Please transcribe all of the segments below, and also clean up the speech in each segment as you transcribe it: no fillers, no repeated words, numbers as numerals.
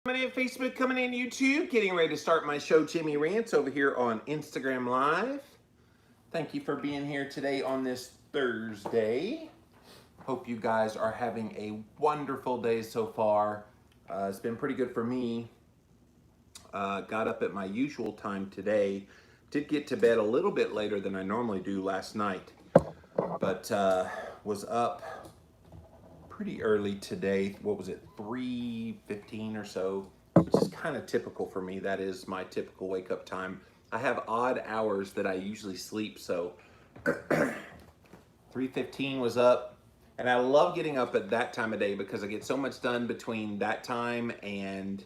Coming in Facebook, coming in YouTube, getting ready to start my show, Jimmy Rants, over here on Instagram Live. Thank you for being here today on this Thursday. Hope you guys are having a wonderful day so far. It's been pretty good for me. Got up at my usual time today. Did get to bed a little bit later than I normally do last night, but was up pretty early today. What was it, 3:15 or so, which is kind of typical for me. That is my typical wake up time. I have odd hours that I usually sleep, so 3:15 was up. And I love getting up at that time of day because I get so much done between that time and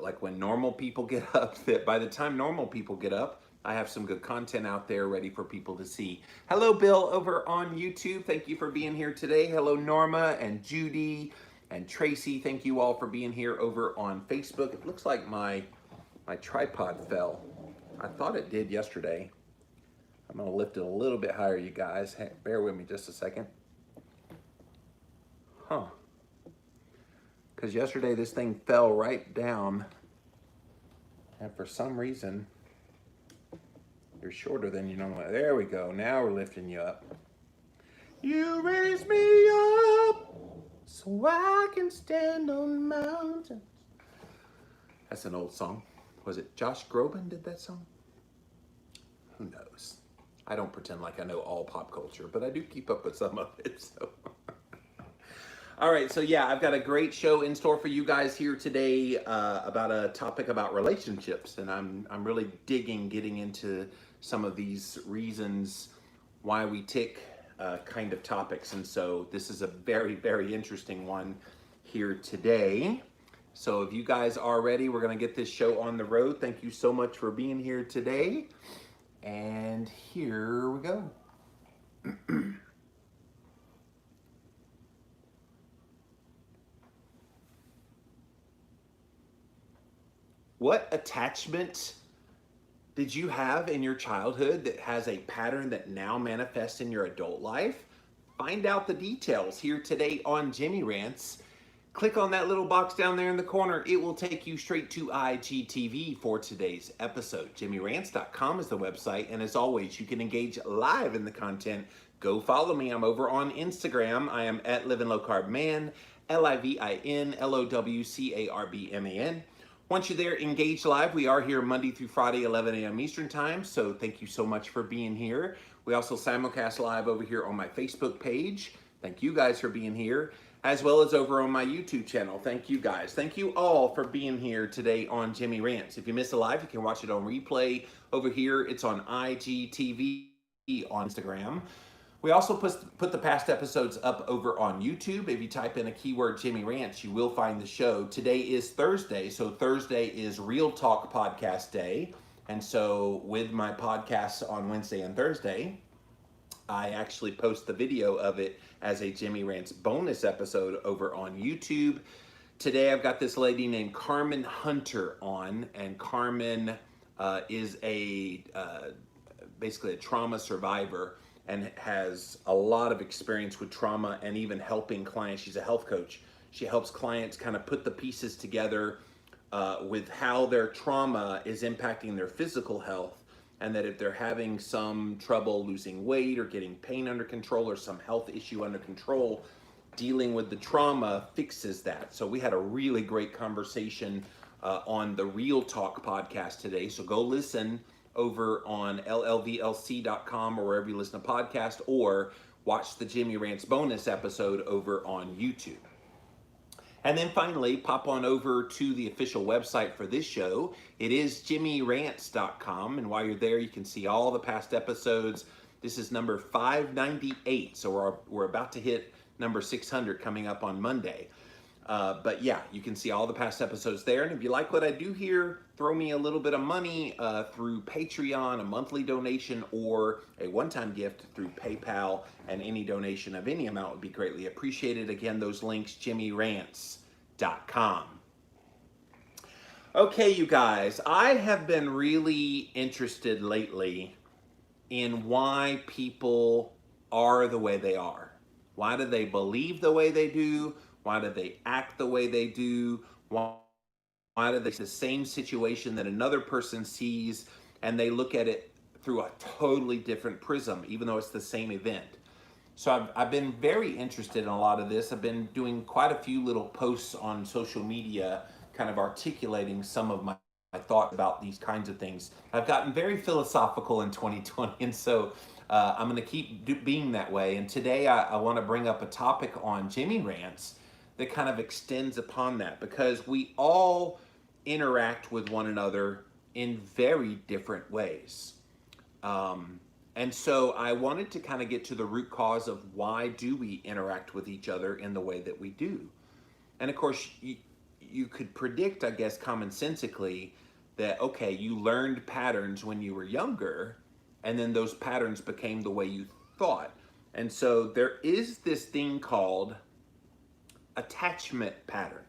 like when normal people get up, that by the time normal people get up, I have some good content out there ready for people to see. Hello, Bill, over on YouTube. Thank you for being here today. Hello, Norma and Judy and Tracy. Thank you all for being here over on Facebook. It looks like my tripod fell. I thought it did yesterday. I'm gonna lift it a little bit higher, you guys. Hey, bear with me just a second. Huh. Because yesterday this thing fell right down, and for some reason, you're shorter than you normally. There we go. Now we're lifting you up. You raise me up so I can stand on mountains. That's an old song. Was it Josh Groban did that song? Who knows? I don't pretend like I know all pop culture, but I do keep up with some of it. So. All right, so yeah, I've got a great show in store for you guys here today about a topic about relationships, and I'm really getting into some of these reasons why we tick kind of topics, and so this is a very, very interesting one here today. So if you guys are ready, we're gonna get this show on the road. Thank you so much for being here today, and here we go. What attachment did you have in your childhood that has a pattern that now manifests in your adult life? Find out the details here today on Jimmy Rants. Click on that little box down there in the corner. It will take you straight to IGTV for today's episode. JimmyRants.com is the website, and as always, you can engage live in the content. Go follow me. I'm over on Instagram. I am at Living Low Carb Man, LIVINLOWCARBMAN. Once you're there, engage live. We are here Monday through Friday, 11 a.m. Eastern Time, so thank you so much for being here. We also simulcast live over here on my Facebook page. Thank you guys for being here, as well as over on my YouTube channel. Thank you guys. Thank you all for being here today on Jimmy Rants. If you missed a live, you can watch it on replay over here. It's on IGTV on Instagram. We also put the past episodes up over on YouTube. If you type in a keyword Jimmy Rants, you will find the show. Today is Thursday, so Thursday is Real Talk Podcast Day. And so with my podcasts on Wednesday and Thursday, I actually post the video of it as a Jimmy Rants bonus episode over on YouTube. Today I've got this lady named Carmen Hunter on, and Carmen is basically a trauma survivor and has a lot of experience with trauma and even helping clients. She's a health coach. She helps clients kind of put the pieces together with how their trauma is impacting their physical health, and that if they're having some trouble losing weight or getting pain under control or some health issue under control, dealing with the trauma fixes that. So we had a really great conversation on the Real Talk podcast today. So go listen over on llvlc.com or wherever you listen to podcasts, or watch the Jimmy Rants bonus episode over on YouTube. And then finally, pop on over to the official website for this show. It is jimmyrants.com, and while you're there, you can see all the past episodes. This is number 598, so we're about to hit number 600 coming up on Monday. But yeah, you can see all the past episodes there. And if you like what I do here, throw me a little bit of money through Patreon, a monthly donation, or a one-time gift through PayPal, and any donation of any amount would be greatly appreciated. Again, those links, jimmyrants.com. Okay, you guys, I have been really interested lately in why people are the way they are. Why do they believe the way they do? Why do they act the way they do? Why out of the same situation that another person sees, and they look at it through a totally different prism, even though it's the same event. So I've been very interested in a lot of this. I've been doing quite a few little posts on social media, kind of articulating some of my thoughts about these kinds of things. I've gotten very philosophical in 2020, and so I'm going to keep being that way. And today I want to bring up a topic on Jimmy Rants that kind of extends upon that, because we all interact with one another in very different ways. And so I wanted to kind of get to the root cause of why do we interact with each other in the way that we do. And of course, you could predict, I guess, commonsensically that, okay, you learned patterns when you were younger, and then those patterns became the way you thought. And so there is this thing called attachment pattern.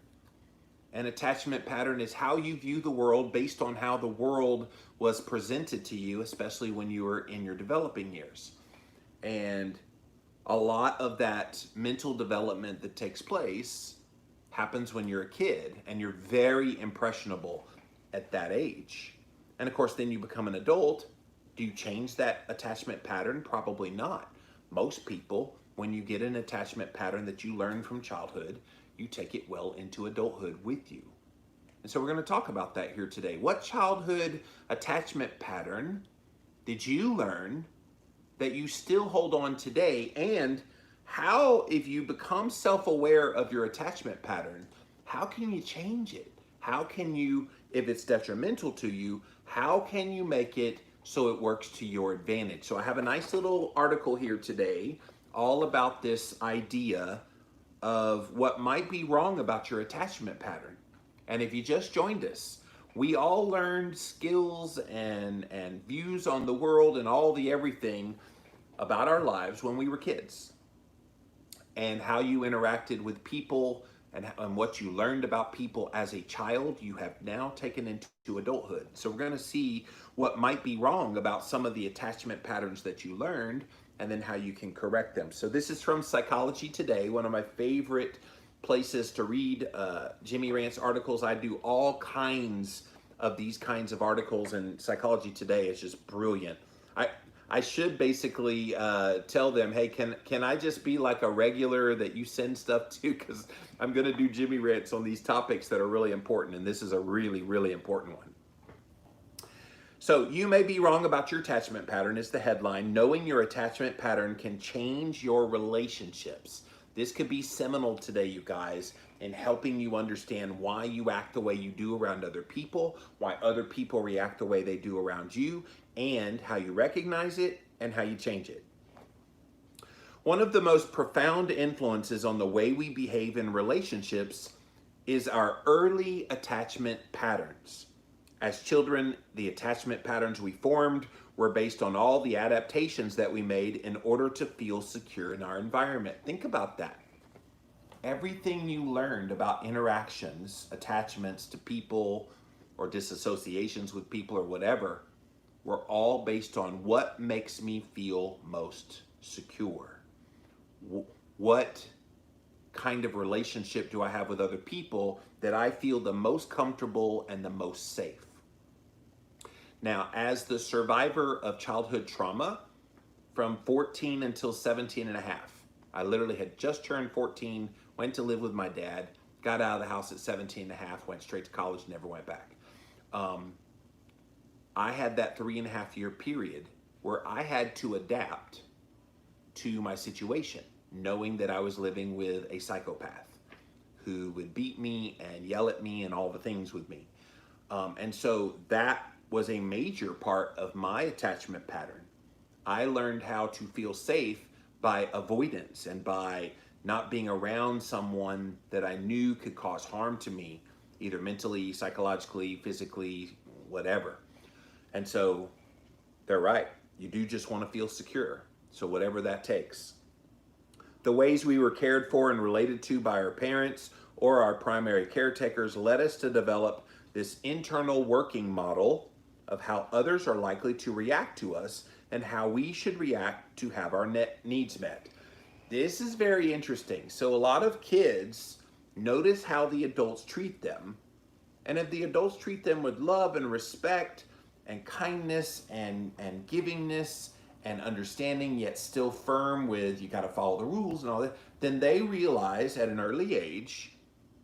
An attachment pattern is how you view the world based on how the world was presented to you, especially when you were in your developing years. And a lot of that mental development that takes place happens when you're a kid, and you're very impressionable at that age. And of course, then you become an adult. Do you change that attachment pattern? Probably not. Most people, when you get an attachment pattern that you learn from childhood, you take it well into adulthood with you. And so we're going to talk about that here today. What childhood attachment pattern did you learn that you still hold on today? And how, if you become self-aware of your attachment pattern, how can you change it? How can you, if it's detrimental to you, how can you make it so it works to your advantage? So I have a nice little article here today all about this idea of what might be wrong about your attachment pattern. And if you just joined us, we all learned skills and views on the world and all the everything about our lives when we were kids, and how you interacted with people and what you learned about people as a child, you have now taken into adulthood. So we're going to see what might be wrong about some of the attachment patterns that you learned, and then how you can correct them. So this is from Psychology Today, one of my favorite places to read Jimmy Rant's articles. I do all kinds of these kinds of articles, and Psychology Today is just brilliant. I should basically tell them, hey, can I just be like a regular that you send stuff to? Because I'm going to do Jimmy Rants on these topics that are really important, and this is a really, really important one. So you may be wrong about your attachment pattern is the headline. Knowing your attachment pattern can change your relationships. This could be seminal today, you guys, in helping you understand why you act the way you do around other people, why other people react the way they do around you, and how you recognize it and how you change it. One of the most profound influences on the way we behave in relationships is our early attachment patterns. As children, the attachment patterns we formed were based on all the adaptations that we made in order to feel secure in our environment. Think about that. Everything you learned about interactions, attachments to people, or disassociations with people or whatever, were all based on what makes me feel most secure. What kind of relationship do I have with other people that I feel the most comfortable and the most safe? Now, as the survivor of childhood trauma from 14 until 17 and a half, I literally had just turned 14, went to live with my dad, got out of the house at 17 and a half, went straight to college, never went back. I had that 3.5 year period where I had to adapt to my situation, knowing that I was living with a psychopath who would beat me and yell at me and all the things with me. And so that was a major part of my attachment pattern. I learned how to feel safe by avoidance and by not being around someone that I knew could cause harm to me, either mentally, psychologically, physically, whatever. And so they're right. You do just want to feel secure. So whatever that takes. The ways we were cared for and related to by our parents or our primary caretakers led us to develop this internal working model of how others are likely to react to us and how we should react to have our needs met. This is very interesting. So a lot of kids notice how the adults treat them, And if the adults treat them with love and respect and kindness and givingness and understanding, yet still firm with you got to follow the rules and all that, then they realize at an early age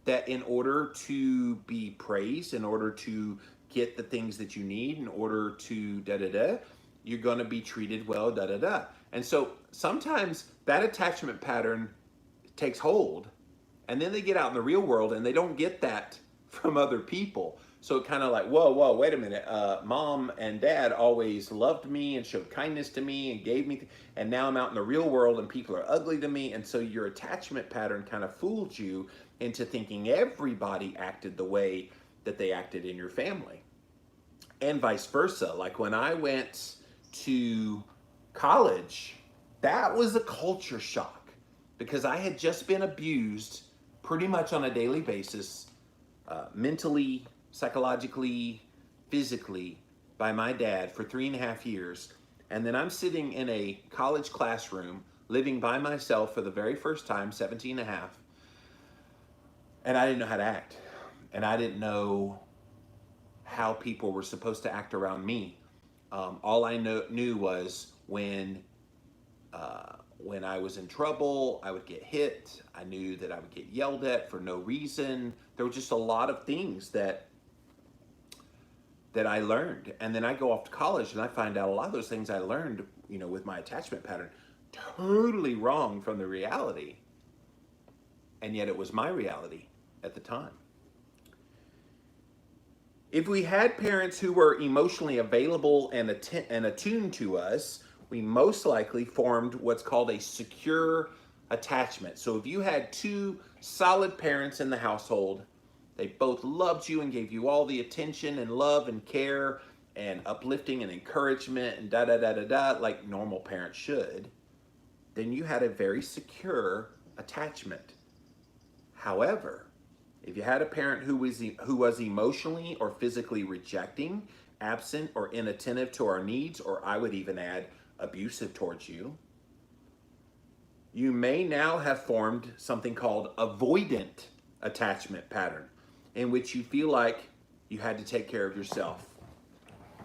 that in order to be praised, in order to get the things that you need, in order to da da da, you're going to be treated well, da da da. And so sometimes that attachment pattern takes hold, and then they get out in the real world and they don't get that from other people. So it kind of like, whoa, wait a minute. Mom and dad always loved me and showed kindness to me and gave me, and now I'm out in the real world and people are ugly to me. And so your attachment pattern kind of fooled you into thinking everybody acted the way that they acted in your family. And vice versa. Like when I went to college, that was a culture shock because I had just been abused pretty much on a daily basis, mentally, psychologically, physically, by my dad for 3.5 years. And then I'm sitting in a college classroom, living by myself for the very first time, 17 and a half. And I didn't know how to act. And I didn't know how people were supposed to act around me. All I knew was when I was in trouble, I would get hit. I knew that I would get yelled at for no reason. There were just a lot of things that I learned. And then I go off to college and I find out a lot of those things I learned, with my attachment pattern, totally wrong from the reality. And yet it was my reality at the time. If we had parents who were emotionally available and attuned to us, we most likely formed what's called a secure attachment. So if you had two solid parents in the household, they both loved you and gave you all the attention and love and care and uplifting and encouragement and da da da da da, like normal parents should, then you had a very secure attachment. However, if you had a parent who was emotionally or physically rejecting, absent, or inattentive to our needs, or I would even add abusive towards you, you may now have formed something called avoidant attachment pattern, in which you feel like you had to take care of yourself.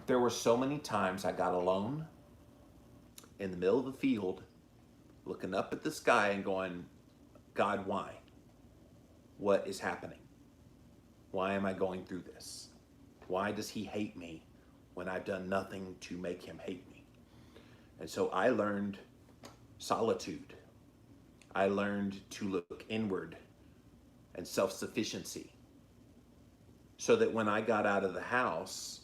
There were so many times I got alone in the middle of the field, looking up at the sky and going, God, why? What is happening? Why am I going through this? Why does he hate me when I've done nothing to make him hate me? And so I learned solitude. I learned to look inward and self-sufficiency. So that when I got out of the house,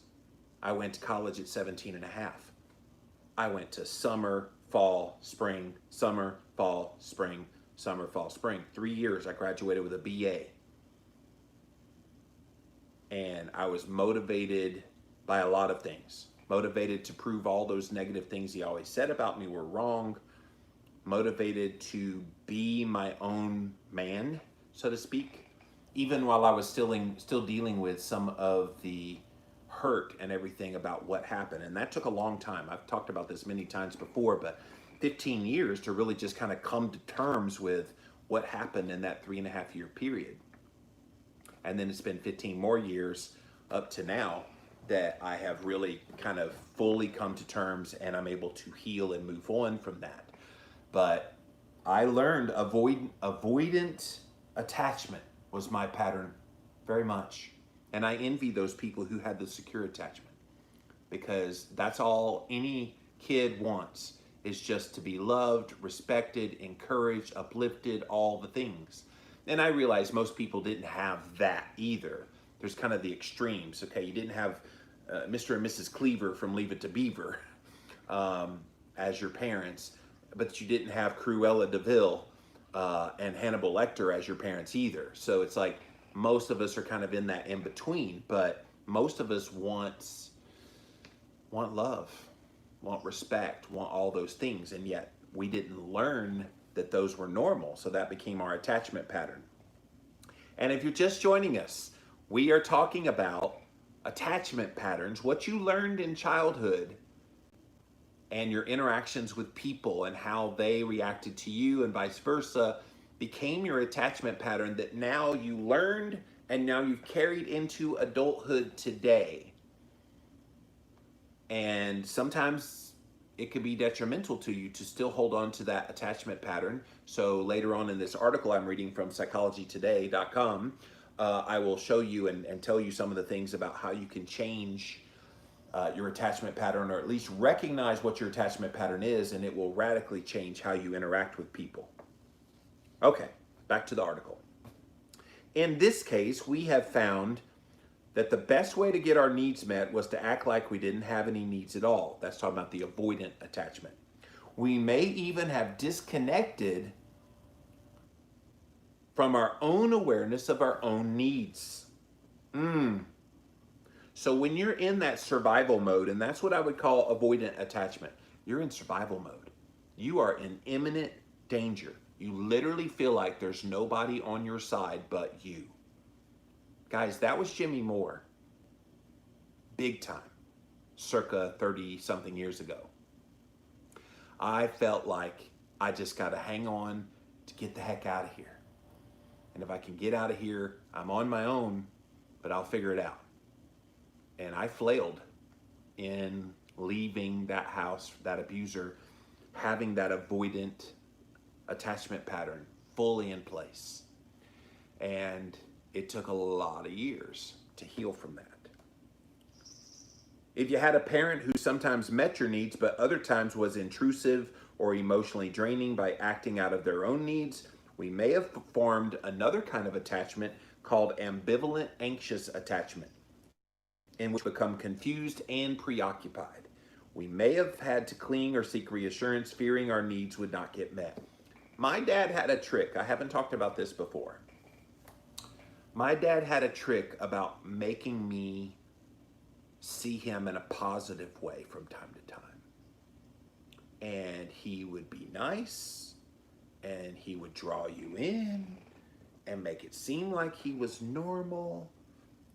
I went to college at 17 and a half. I went to summer, fall, spring, summer, fall, spring, summer, fall, spring. 3 years, I graduated with a BA. And I was motivated by a lot of things. Motivated to prove all those negative things he always said about me were wrong. Motivated to be my own man, so to speak. Even while I was still dealing with some of the hurt and everything about what happened. And that took a long time. I've talked about this many times before, but 15 years to really just kind of come to terms with what happened in that 3.5 year period. And then it's been 15 more years up to now that I have really kind of fully come to terms and I'm able to heal and move on from that. But I learned avoidant attachment was my pattern very much. And I envy those people who had the secure attachment, because that's all any kid wants, is just to be loved, respected, encouraged, uplifted, all the things. And I realize most people didn't have that either. There's kind of the extremes, okay? You didn't have Mr. and Mrs. Cleaver from Leave It to Beaver as your parents, but you didn't have Cruella de Vil and Hannibal Lecter as your parents either. So it's like most of us are kind of in that in between, but most of us want love, want respect, want all those things, and yet we didn't learn that those were normal, so that became our attachment pattern. And if you're just joining us, we are talking about attachment patterns, what you learned in childhood and your interactions with people and how they reacted to you and vice versa became your attachment pattern that now you learned and now you've carried into adulthood today. And sometimes it could be detrimental to you to still hold on to that attachment pattern. So later on in this article I'm reading from psychologytoday.com, I will show you and tell you some of the things about how you can change your attachment pattern, or at least recognize what your attachment pattern is, and it will radically change how you interact with people. Okay, back to the article. In this case, we have found that the best way to get our needs met was to act like we didn't have any needs at all. That's talking about the avoidant attachment. We may even have disconnected from our own awareness of our own needs. So when you're in that survival mode, and that's what I would call avoidant attachment, you're in survival mode. You are in imminent danger. You literally feel like there's nobody on your side but you. Guys, that was Jimmy Moore. Big time. Circa 30-something years ago. I felt like I just got to hang on to get the heck out of here. And if I can get out of here, I'm on my own, but I'll figure it out. And I flailed in leaving that house, that abuser, having that avoidant attachment pattern fully in place. And it took a lot of years to heal from that. If you had a parent who sometimes met your needs, but other times was intrusive or emotionally draining by acting out of their own needs, we may have formed another kind of attachment called ambivalent anxious attachment, in which we become confused and preoccupied. We may have had to cling or seek reassurance, fearing our needs would not get met. My dad had a trick. I haven't talked about this before. My dad had a trick about making me see him in a positive way from time to time. And he would be nice, and he would draw you in and make it seem like he was normal,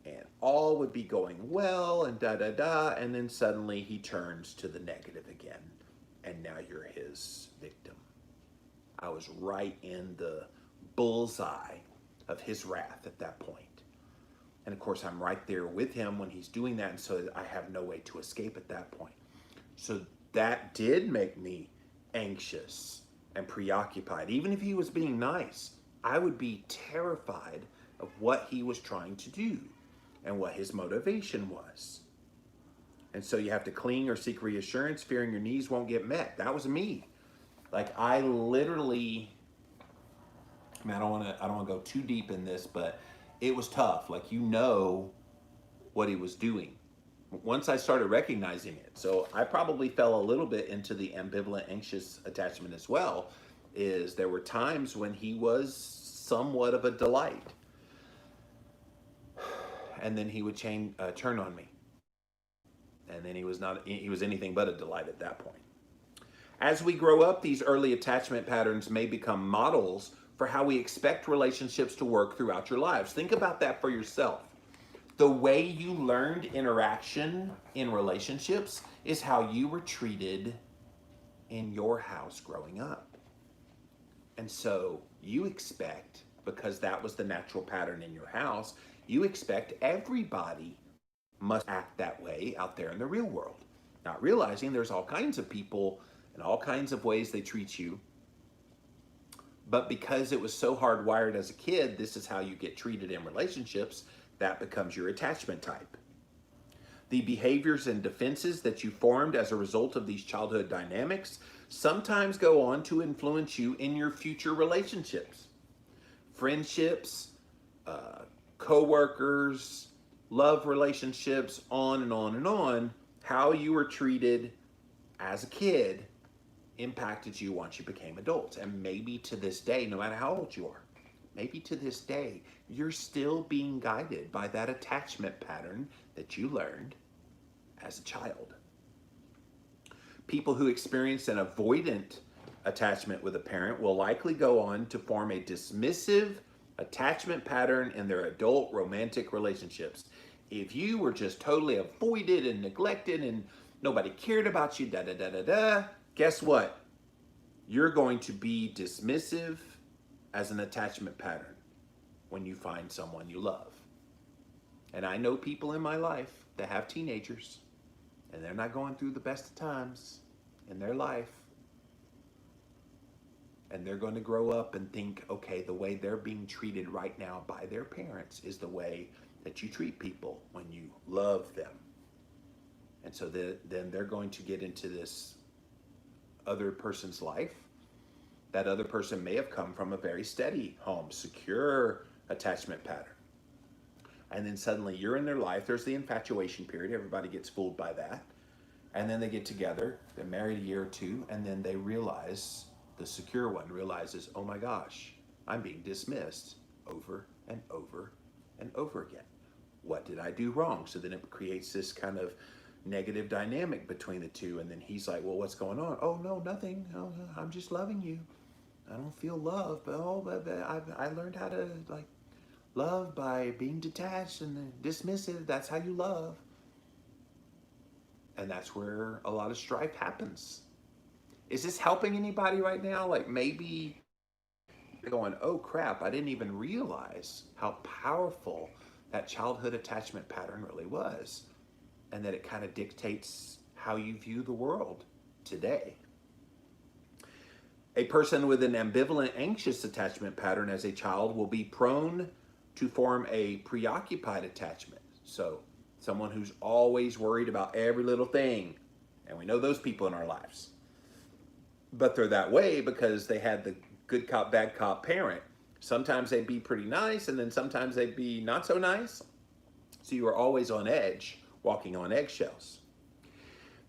and all would be going well, and da-da-da, and then suddenly he turns to the negative again, and now you're his victim. I was right in the bullseye of his wrath at that point. And of course, I'm right there with him when he's doing that, and so I have no way to escape at that point. So that did make me anxious and preoccupied. Even if he was being nice, I would be terrified of what he was trying to do and what his motivation was. And so you have to cling or seek reassurance, fearing your needs won't get met. That was me. Like, I literally, I mean, I don't want to go too deep in this, but it was tough. Like, you know what he was doing once I started recognizing it. So I probably fell a little bit into the ambivalent anxious attachment as well. Is there were times when he was somewhat of a delight, and then he would turn on me, and then he was anything but a delight at that point. As we grow up, these early attachment patterns may become models for how we expect relationships to work throughout your lives. Think about that for yourself. The way you learned interaction in relationships is how you were treated in your house growing up. And so you expect, because that was the natural pattern in your house, you expect everybody must act that way out there in the real world. Not realizing there's all kinds of people and all kinds of ways they treat you. But because it was so hardwired as a kid, this is how you get treated in relationships. That becomes your attachment type. The behaviors and defenses that you formed as a result of these childhood dynamics sometimes go on to influence you in your future relationships. Friendships, co-workers, love relationships, on and on and on. How you were treated as a kid impacted you once you became adults. And maybe to this day, no matter how old you are, maybe to this day, you're still being guided by that attachment pattern that you learned as a child. People who experience an avoidant attachment with a parent will likely go on to form a dismissive attachment pattern in their adult romantic relationships. If you were just totally avoided and neglected and nobody cared about you, guess what? You're going to be dismissive as an attachment pattern when you find someone you love. And I know people in my life that have teenagers and they're not going through the best of times in their life. And they're going to grow up and think, okay, the way they're being treated right now by their parents is the way that you treat people when you love them. And so then they're going to get into this other person's life. That other person may have come from a very steady home, secure attachment pattern. And then suddenly you're in their life. There's the infatuation period. Everybody gets fooled by that. And then they get together. They're married a year or two. And then they realize, the secure one realizes, oh my gosh, I'm being dismissed over and over and over again. What did I do wrong? So then it creates this kind of negative dynamic between the two. And then he's like, well, what's going on? Oh, no, nothing. Oh, I'm just loving you. I don't feel love, but I learned how to like love by being detached and dismissive. That's how you love. And that's where a lot of strife happens. Is this helping anybody right now? Like maybe you're going, oh crap, I didn't even realize how powerful that childhood attachment pattern really was. And that it kind of dictates how you view the world today. A person with an ambivalent anxious attachment pattern as a child will be prone to form a preoccupied attachment. So someone who's always worried about every little thing. And we know those people in our lives. But they're that way because they had the good cop, bad cop parent. Sometimes they'd be pretty nice, and then sometimes they'd be not so nice. So you were always on edge, walking on eggshells.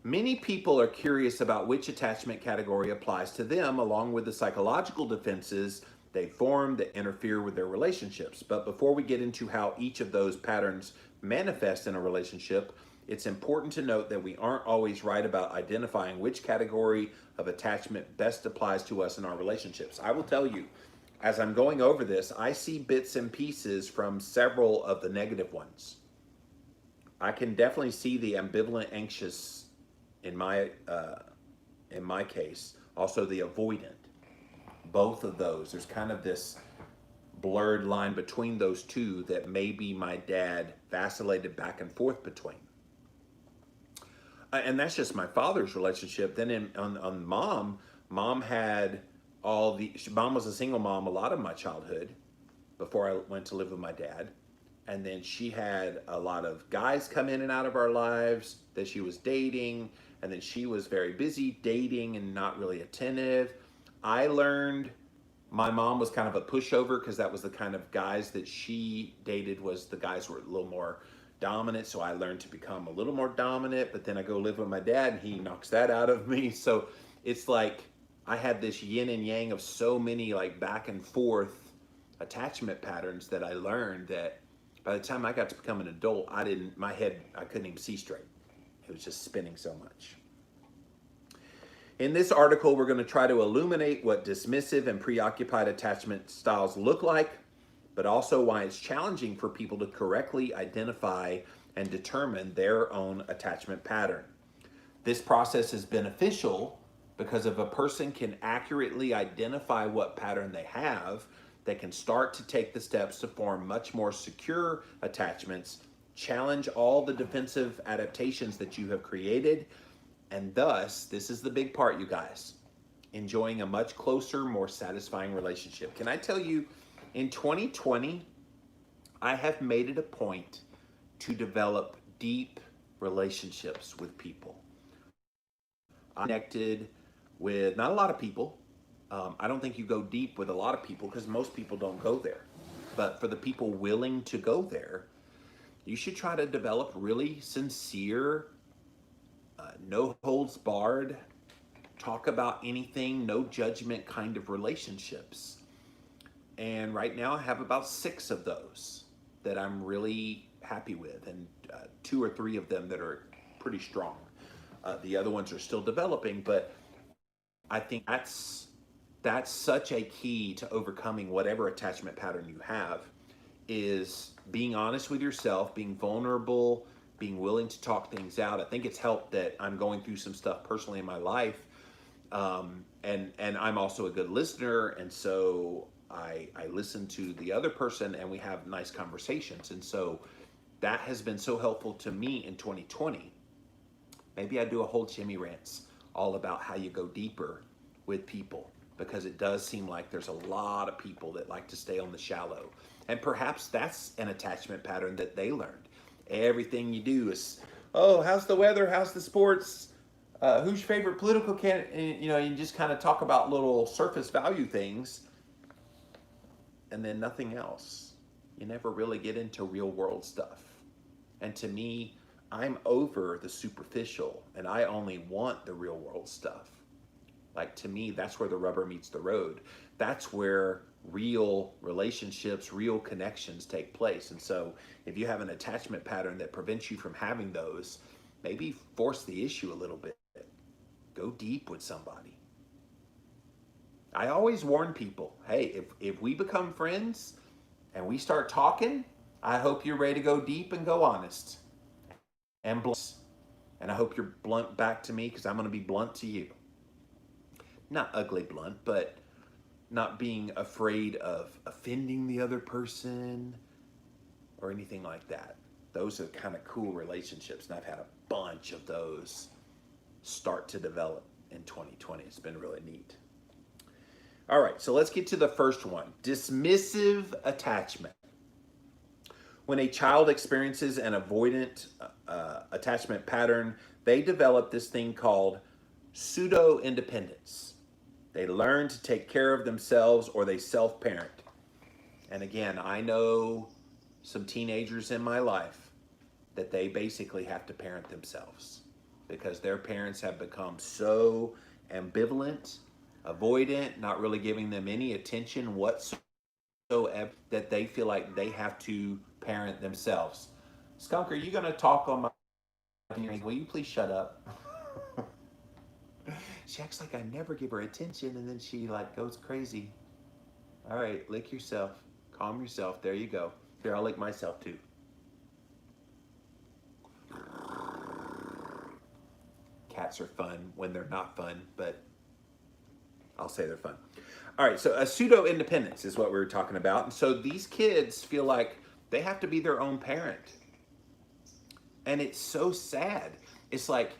Many people are curious about which attachment category applies to them, along with the psychological defenses they form that interfere with their relationships. But before we get into how each of those patterns manifest in a relationship, it's important to note that we aren't always right about identifying which category of attachment best applies to us in our relationships. I will tell you, as I'm going over this, I see bits and pieces from several of the negative ones. I can definitely see the ambivalent anxious in my case, also the avoidant. Both of those, there's kind of this blurred line between those two that maybe my dad vacillated back and forth between. And that's just my father's relationship. Then on mom had mom was a single mom a lot of my childhood before I went to live with my dad. And then she had a lot of guys come in and out of our lives that she was dating. And then she was very busy dating and not really attentive. I learned my mom was kind of a pushover because that was the kind of guys that she dated, was the guys who were a little more dominant. So I learned to become a little more dominant, but then I go live with my dad and he knocks that out of me. So it's like I had this yin and yang of so many like back and forth attachment patterns that I learned that by the time I got to become an adult, I couldn't even see straight. It was just spinning so much. In this article, we're going to try to illuminate what dismissive and preoccupied attachment styles look like, but also why it's challenging for people to correctly identify and determine their own attachment pattern. This process is beneficial because if a person can accurately identify what pattern they have, they can start to take the steps to form much more secure attachments, challenge all the defensive adaptations that you have created, and thus, this is the big part, you guys, enjoying a much closer, more satisfying relationship. Can I tell you, in 2020, I have made it a point to develop deep relationships with people. I connected with not a lot of people. I don't think you go deep with a lot of people because most people don't go there. But for the people willing to go there, you should try to develop really sincere, no holds barred, talk about anything, no judgment kind of relationships. And right now I have about 6 of those that I'm really happy with, and 2 or 3 of them that are pretty strong. The other ones are still developing, but I think that's such a key to overcoming whatever attachment pattern you have, is being honest with yourself, being vulnerable, being willing to talk things out. I think it's helped that I'm going through some stuff personally in my life, and I'm also a good listener, and so I listen to the other person and we have nice conversations. And so that has been so helpful to me in 2020. Maybe I do a whole Jimmy Rants all about how you go deeper with people, because it does seem like there's a lot of people that like to stay on the shallow. And perhaps that's an attachment pattern that they learned. Everything you do is, oh, how's the weather? How's the sports? Who's your favorite political candidate? You know, you just kind of talk about little surface value things and then nothing else. You never really get into real world stuff. And to me, I'm over the superficial and I only want the real world stuff. Like, to me, that's where the rubber meets the road. That's where real relationships, real connections take place. And so if you have an attachment pattern that prevents you from having those, maybe force the issue a little bit. Go deep with somebody. I always warn people, hey, if we become friends and we start talking, I hope you're ready to go deep and go honest and blunt. And I hope you're blunt back to me, because I'm going to be blunt to you. Not ugly blunt, but not being afraid of offending the other person or anything like that. Those are kind of cool relationships, and I've had a bunch of those start to develop in 2020. It's been really neat. All right, so let's get to the first one. Dismissive attachment. When a child experiences an avoidant attachment pattern, they develop this thing called pseudo-independence. They learn to take care of themselves, or they self-parent. And again, I know some teenagers in my life that they basically have to parent themselves because their parents have become so ambivalent, avoidant, not really giving them any attention whatsoever, that they feel like they have to parent themselves. Skunk, are you going to talk on my... Will you please shut up? She acts like I never give her attention, and then she like goes crazy. All right, lick yourself. Calm yourself. There you go. Here, I'll lick myself too. Cats are fun when they're not fun, but I'll say they're fun. All right, so a pseudo-independence is what we were talking about. And so these kids feel like they have to be their own parent. And it's so sad. It's like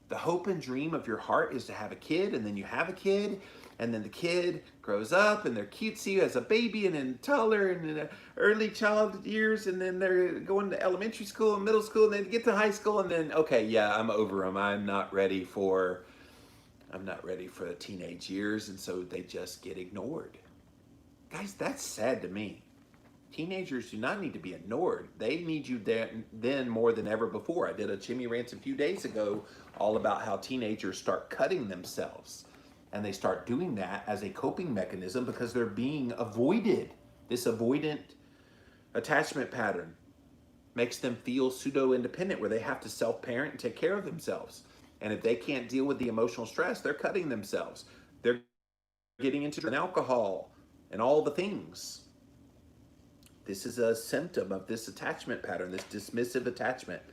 the hope and dream of your heart is to have a kid, and then you have a kid, and then the kid grows up and they're cutesy as a baby and then toddler and in early child years, and then they're going to elementary school and middle school, and then get to high school, and then, okay, yeah, I'm over them. I'm not ready for the teenage years, and so they just get ignored. Guys, that's sad to me. Teenagers do not need to be ignored. They need you then more than ever before. I did a Jimmy Rants a few days ago all about how teenagers start cutting themselves. And they start doing that as a coping mechanism because they're being avoided. This avoidant attachment pattern makes them feel pseudo-independent, where they have to self-parent and take care of themselves. And if they can't deal with the emotional stress, they're cutting themselves. They're getting into alcohol and all the things. This is a symptom of this attachment pattern, this dismissive attachment.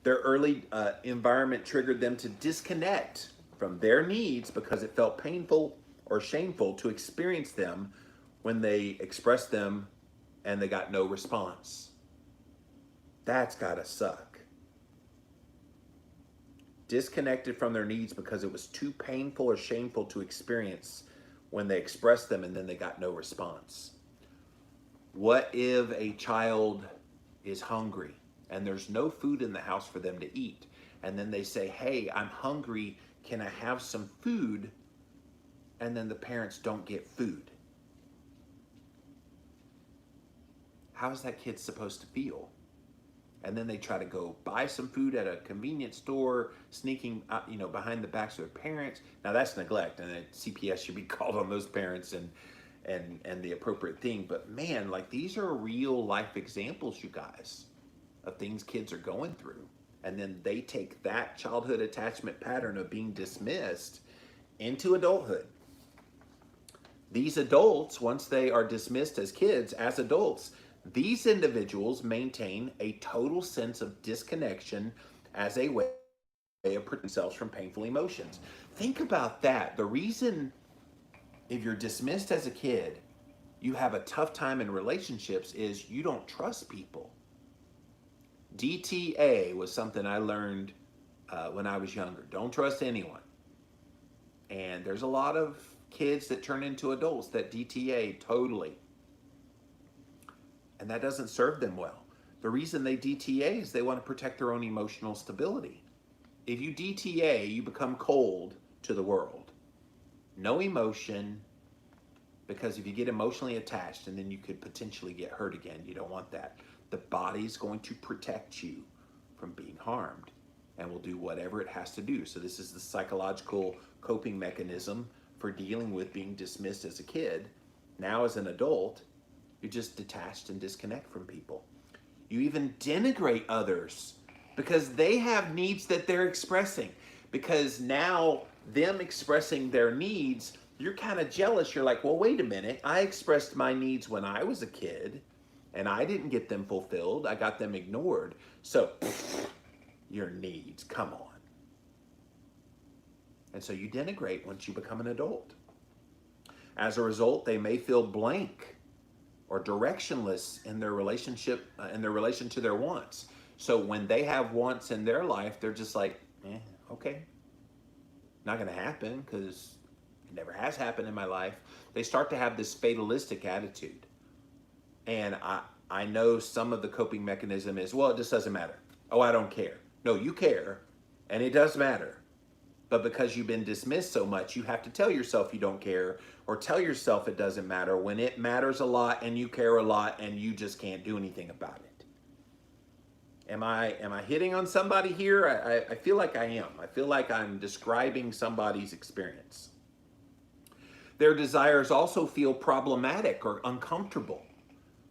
Their early environment triggered them to disconnect from their needs because it felt painful or shameful to experience them when they expressed them and they got no response. That's gotta suck. Disconnected from their needs because it was too painful or shameful to experience when they expressed them and then they got no response. What if a child is hungry and there's no food in the house for them to eat? And then they say, hey, I'm hungry, can I have some food? And then the parents don't get food. How is that kid supposed to feel? And then they try to go buy some food at a convenience store, sneaking out, behind the backs of their parents. Now that's neglect, and CPS should be called on those parents and the appropriate thing. But man, like, these are real life examples, you guys, of things kids are going through. And then they take that childhood attachment pattern of being dismissed into adulthood. These adults, once they are dismissed as kids, as adults, these individuals maintain a total sense of disconnection as a way of protecting themselves from painful emotions. Think about that. The reason, if you're dismissed as a kid, you have a tough time in relationships is you don't trust people. DTA was something I learned when I was younger. Don't trust anyone. And there's a lot of kids that turn into adults that DTA totally. And that doesn't serve them well. The reason they DTA is they want to protect their own emotional stability. If you DTA, you become cold to the world. No emotion, because if you get emotionally attached and then you could potentially get hurt again, you don't want that. The body's going to protect you from being harmed and will do whatever it has to do. So this is the psychological coping mechanism for dealing with being dismissed as a kid. Now as an adult, you're just detached and disconnect from people. You even denigrate others because they have needs that they're expressing. Because now them expressing their needs, you're kind of jealous. You're like, well, wait a minute. I expressed my needs when I was a kid and I didn't get them fulfilled. I got them ignored. So your needs, come on. And so you denigrate once you become an adult. As a result, they may feel blank or directionless in their relationship, in their relation to their wants. So when they have wants in their life, they're just like, okay, not gonna happen because it never has happened in my life. They start to have this fatalistic attitude. And I know some of the coping mechanism is, well, it just doesn't matter. Oh, I don't care. No, you care, and it does matter. But because you've been dismissed so much, you have to tell yourself you don't care or tell yourself it doesn't matter when it matters a lot and you care a lot and you just can't do anything about it. Am I hitting on somebody here? I feel like I am. I feel like I'm describing somebody's experience. Their desires also feel problematic or uncomfortable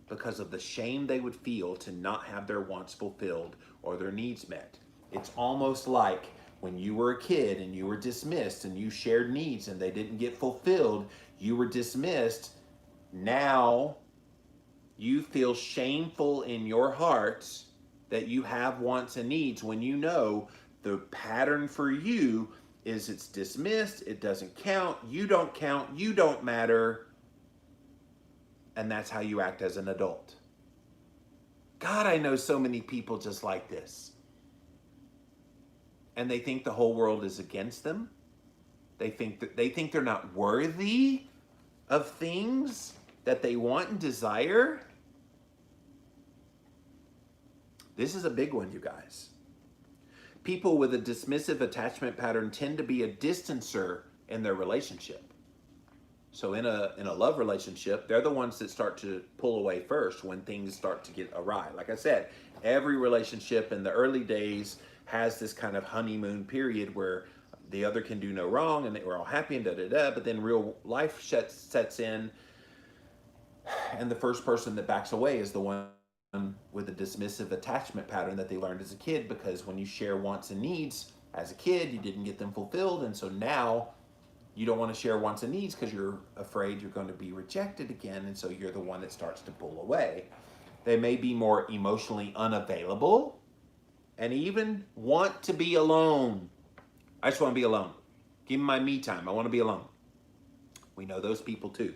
because of the shame they would feel to not have their wants fulfilled or their needs met. It's almost like when you were a kid and you were dismissed and you shared needs and they didn't get fulfilled, you were dismissed. Now you feel shameful in your heart that you have wants and needs when you know the pattern for you is it's dismissed, it doesn't count, you don't matter, and that's how you act as an adult. God, I know so many people just like this. And they think the whole world is against them. They think they're not worthy of things that they want and desire. This is a big one, you guys. People with a dismissive attachment pattern tend to be a distancer in their relationship. So in a love relationship, they're the ones that start to pull away first when things start to get awry. Like I said, every relationship in the early days has this kind of honeymoon period where the other can do no wrong and we're all happy and but then real life sets in and the first person that backs away is the one with a dismissive attachment pattern that they learned as a kid, because when you share wants and needs as a kid, you didn't get them fulfilled, and so now you don't want to share wants and needs because you're afraid you're going to be rejected again, and so you're the one that starts to pull away. They may be more emotionally unavailable and even want to be alone. I just want to be alone. Give me my me time. I want to be alone. We know those people too.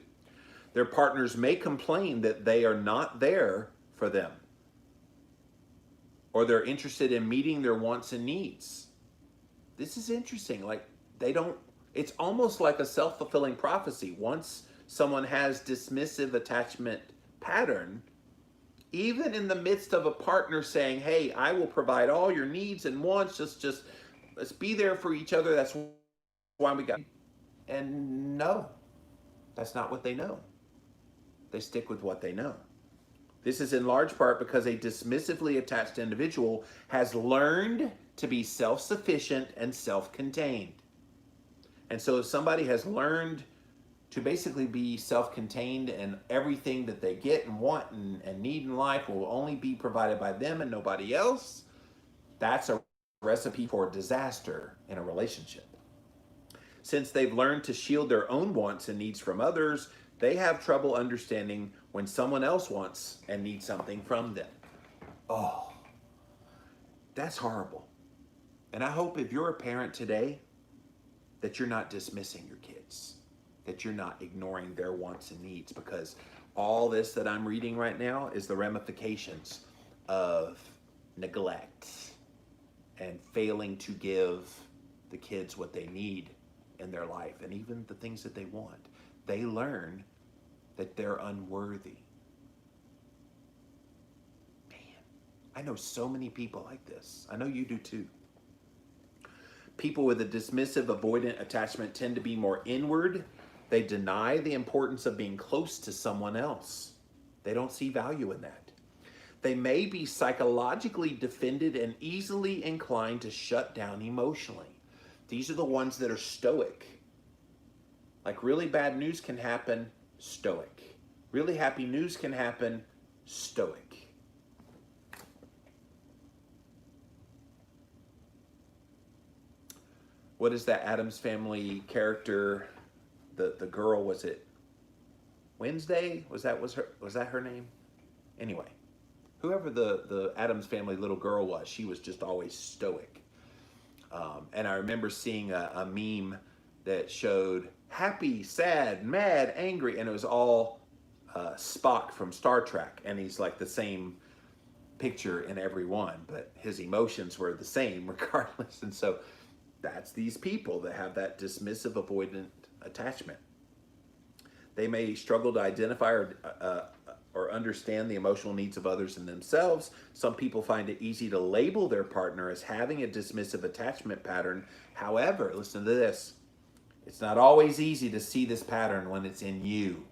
Their partners may complain that they are not there for them, or they're interested in meeting their wants and needs. This is interesting. Like it's almost like a self-fulfilling prophecy. Once someone has dismissive attachment pattern, even in the midst of a partner saying, hey, I will provide all your needs and wants, just let's be there for each other. That's why we got. And no, that's not what they know. They stick with what they know. This is in large part because a dismissively attached individual has learned to be self-sufficient and self-contained. And so if somebody has learned to basically be self-contained and everything that they get and want and need in life will only be provided by them and nobody else, that's a recipe for disaster in a relationship. Since they've learned to shield their own wants and needs from others, they have trouble understanding when someone else wants and needs something from them. Oh, that's horrible. And I hope if you're a parent today, that you're not dismissing your kids, that you're not ignoring their wants and needs, because all this that I'm reading right now is the ramifications of neglect and failing to give the kids what they need in their life and even the things that they want. They learn that they're unworthy. Man, I know so many people like this. I know you do too. People with a dismissive, avoidant attachment tend to be more inward. They deny the importance of being close to someone else. They don't see value in that. They may be psychologically defended and easily inclined to shut down emotionally. These are the ones that are stoic. Like really bad news can happen, stoic. Really happy news can happen, stoic. What is that Addams Family character? The girl, was it Wednesday? Was that her name? Anyway, whoever the Addams Family little girl was, she was just always stoic. And I remember seeing a meme that showed happy, sad, mad, angry, and it was all Spock from Star Trek, and he's like the same picture in every one, but his emotions were the same regardless. And so that's these people that have that dismissive, avoidant attachment. They may struggle to identify or understand the emotional needs of others and themselves. Some people find it easy to label their partner as having a dismissive attachment pattern. However, listen to this. It's not always easy to see this pattern when it's in you.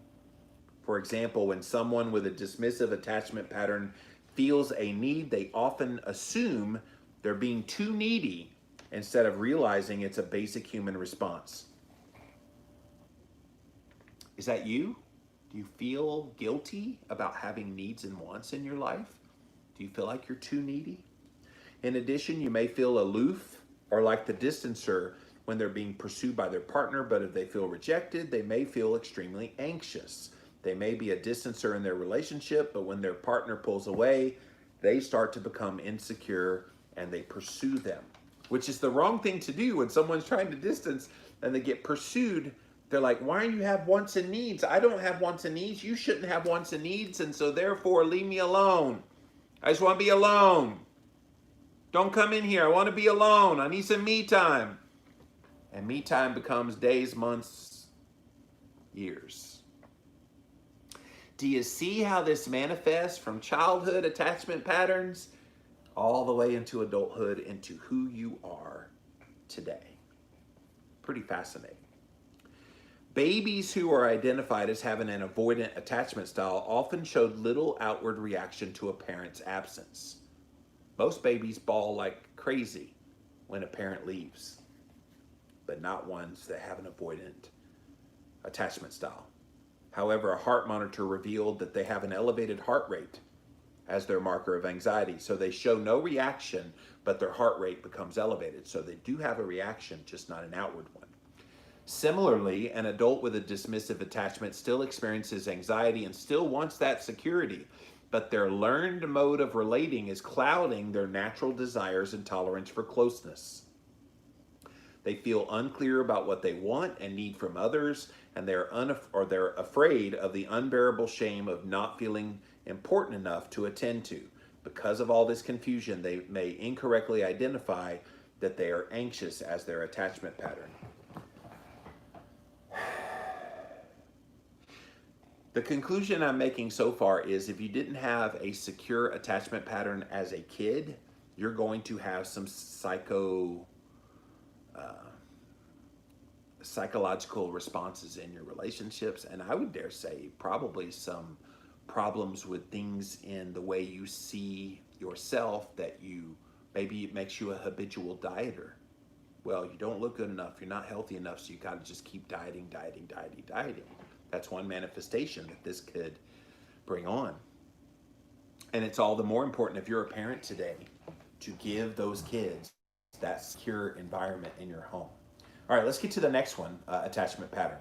For example, when someone with a dismissive attachment pattern feels a need, they often assume they're being too needy instead of realizing it's a basic human response. Is that you? Do you feel guilty about having needs and wants in your life? Do you feel like you're too needy? In addition, you may feel aloof or like the distancer when they're being pursued by their partner, but if they feel rejected, they may feel extremely anxious. They may be a distancer in their relationship, but when their partner pulls away, they start to become insecure and they pursue them, which is the wrong thing to do when someone's trying to distance and they get pursued. They're like, why do you have wants and needs? I don't have wants and needs. You shouldn't have wants and needs, and so therefore leave me alone. I just want to be alone. Don't come in here. I want to be alone. I need some me time. And me time becomes days, months, years. Do you see how this manifests from childhood attachment patterns all the way into adulthood, into who you are today? Pretty fascinating. Babies who are identified as having an avoidant attachment style often showed little outward reaction to a parent's absence. Most babies bawl like crazy when a parent leaves, but not ones that have an avoidant attachment style. However, a heart monitor revealed that they have an elevated heart rate as their marker of anxiety. So they show no reaction, but their heart rate becomes elevated. So they do have a reaction, just not an outward one. Similarly, an adult with a dismissive attachment still experiences anxiety and still wants that security, but their learned mode of relating is clouding their natural desires and tolerance for closeness. They feel unclear about what they want and need from others, and they're afraid of the unbearable shame of not feeling important enough to attend to. Because of all this confusion, they may incorrectly identify that they are anxious as their attachment pattern. The conclusion I'm making so far is if you didn't have a secure attachment pattern as a kid, you're going to have some psychological responses in your relationships, and I would dare say probably some problems with things in the way you see yourself that maybe it makes you a habitual dieter. Well, you don't look good enough, you're not healthy enough, so you got to just keep dieting. That's one manifestation that this could bring on. And it's all the more important if you're a parent today to give those kids that secure environment in your home. All right, let's get to the next one, attachment pattern.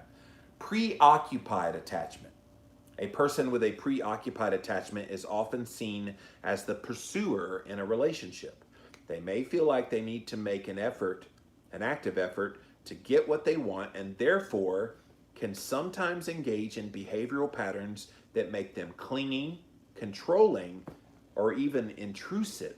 Preoccupied attachment. A person with a preoccupied attachment is often seen as the pursuer in a relationship. They may feel like they need to make an active effort to get what they want, and therefore can sometimes engage in behavioral patterns that make them clingy, controlling, or even intrusive.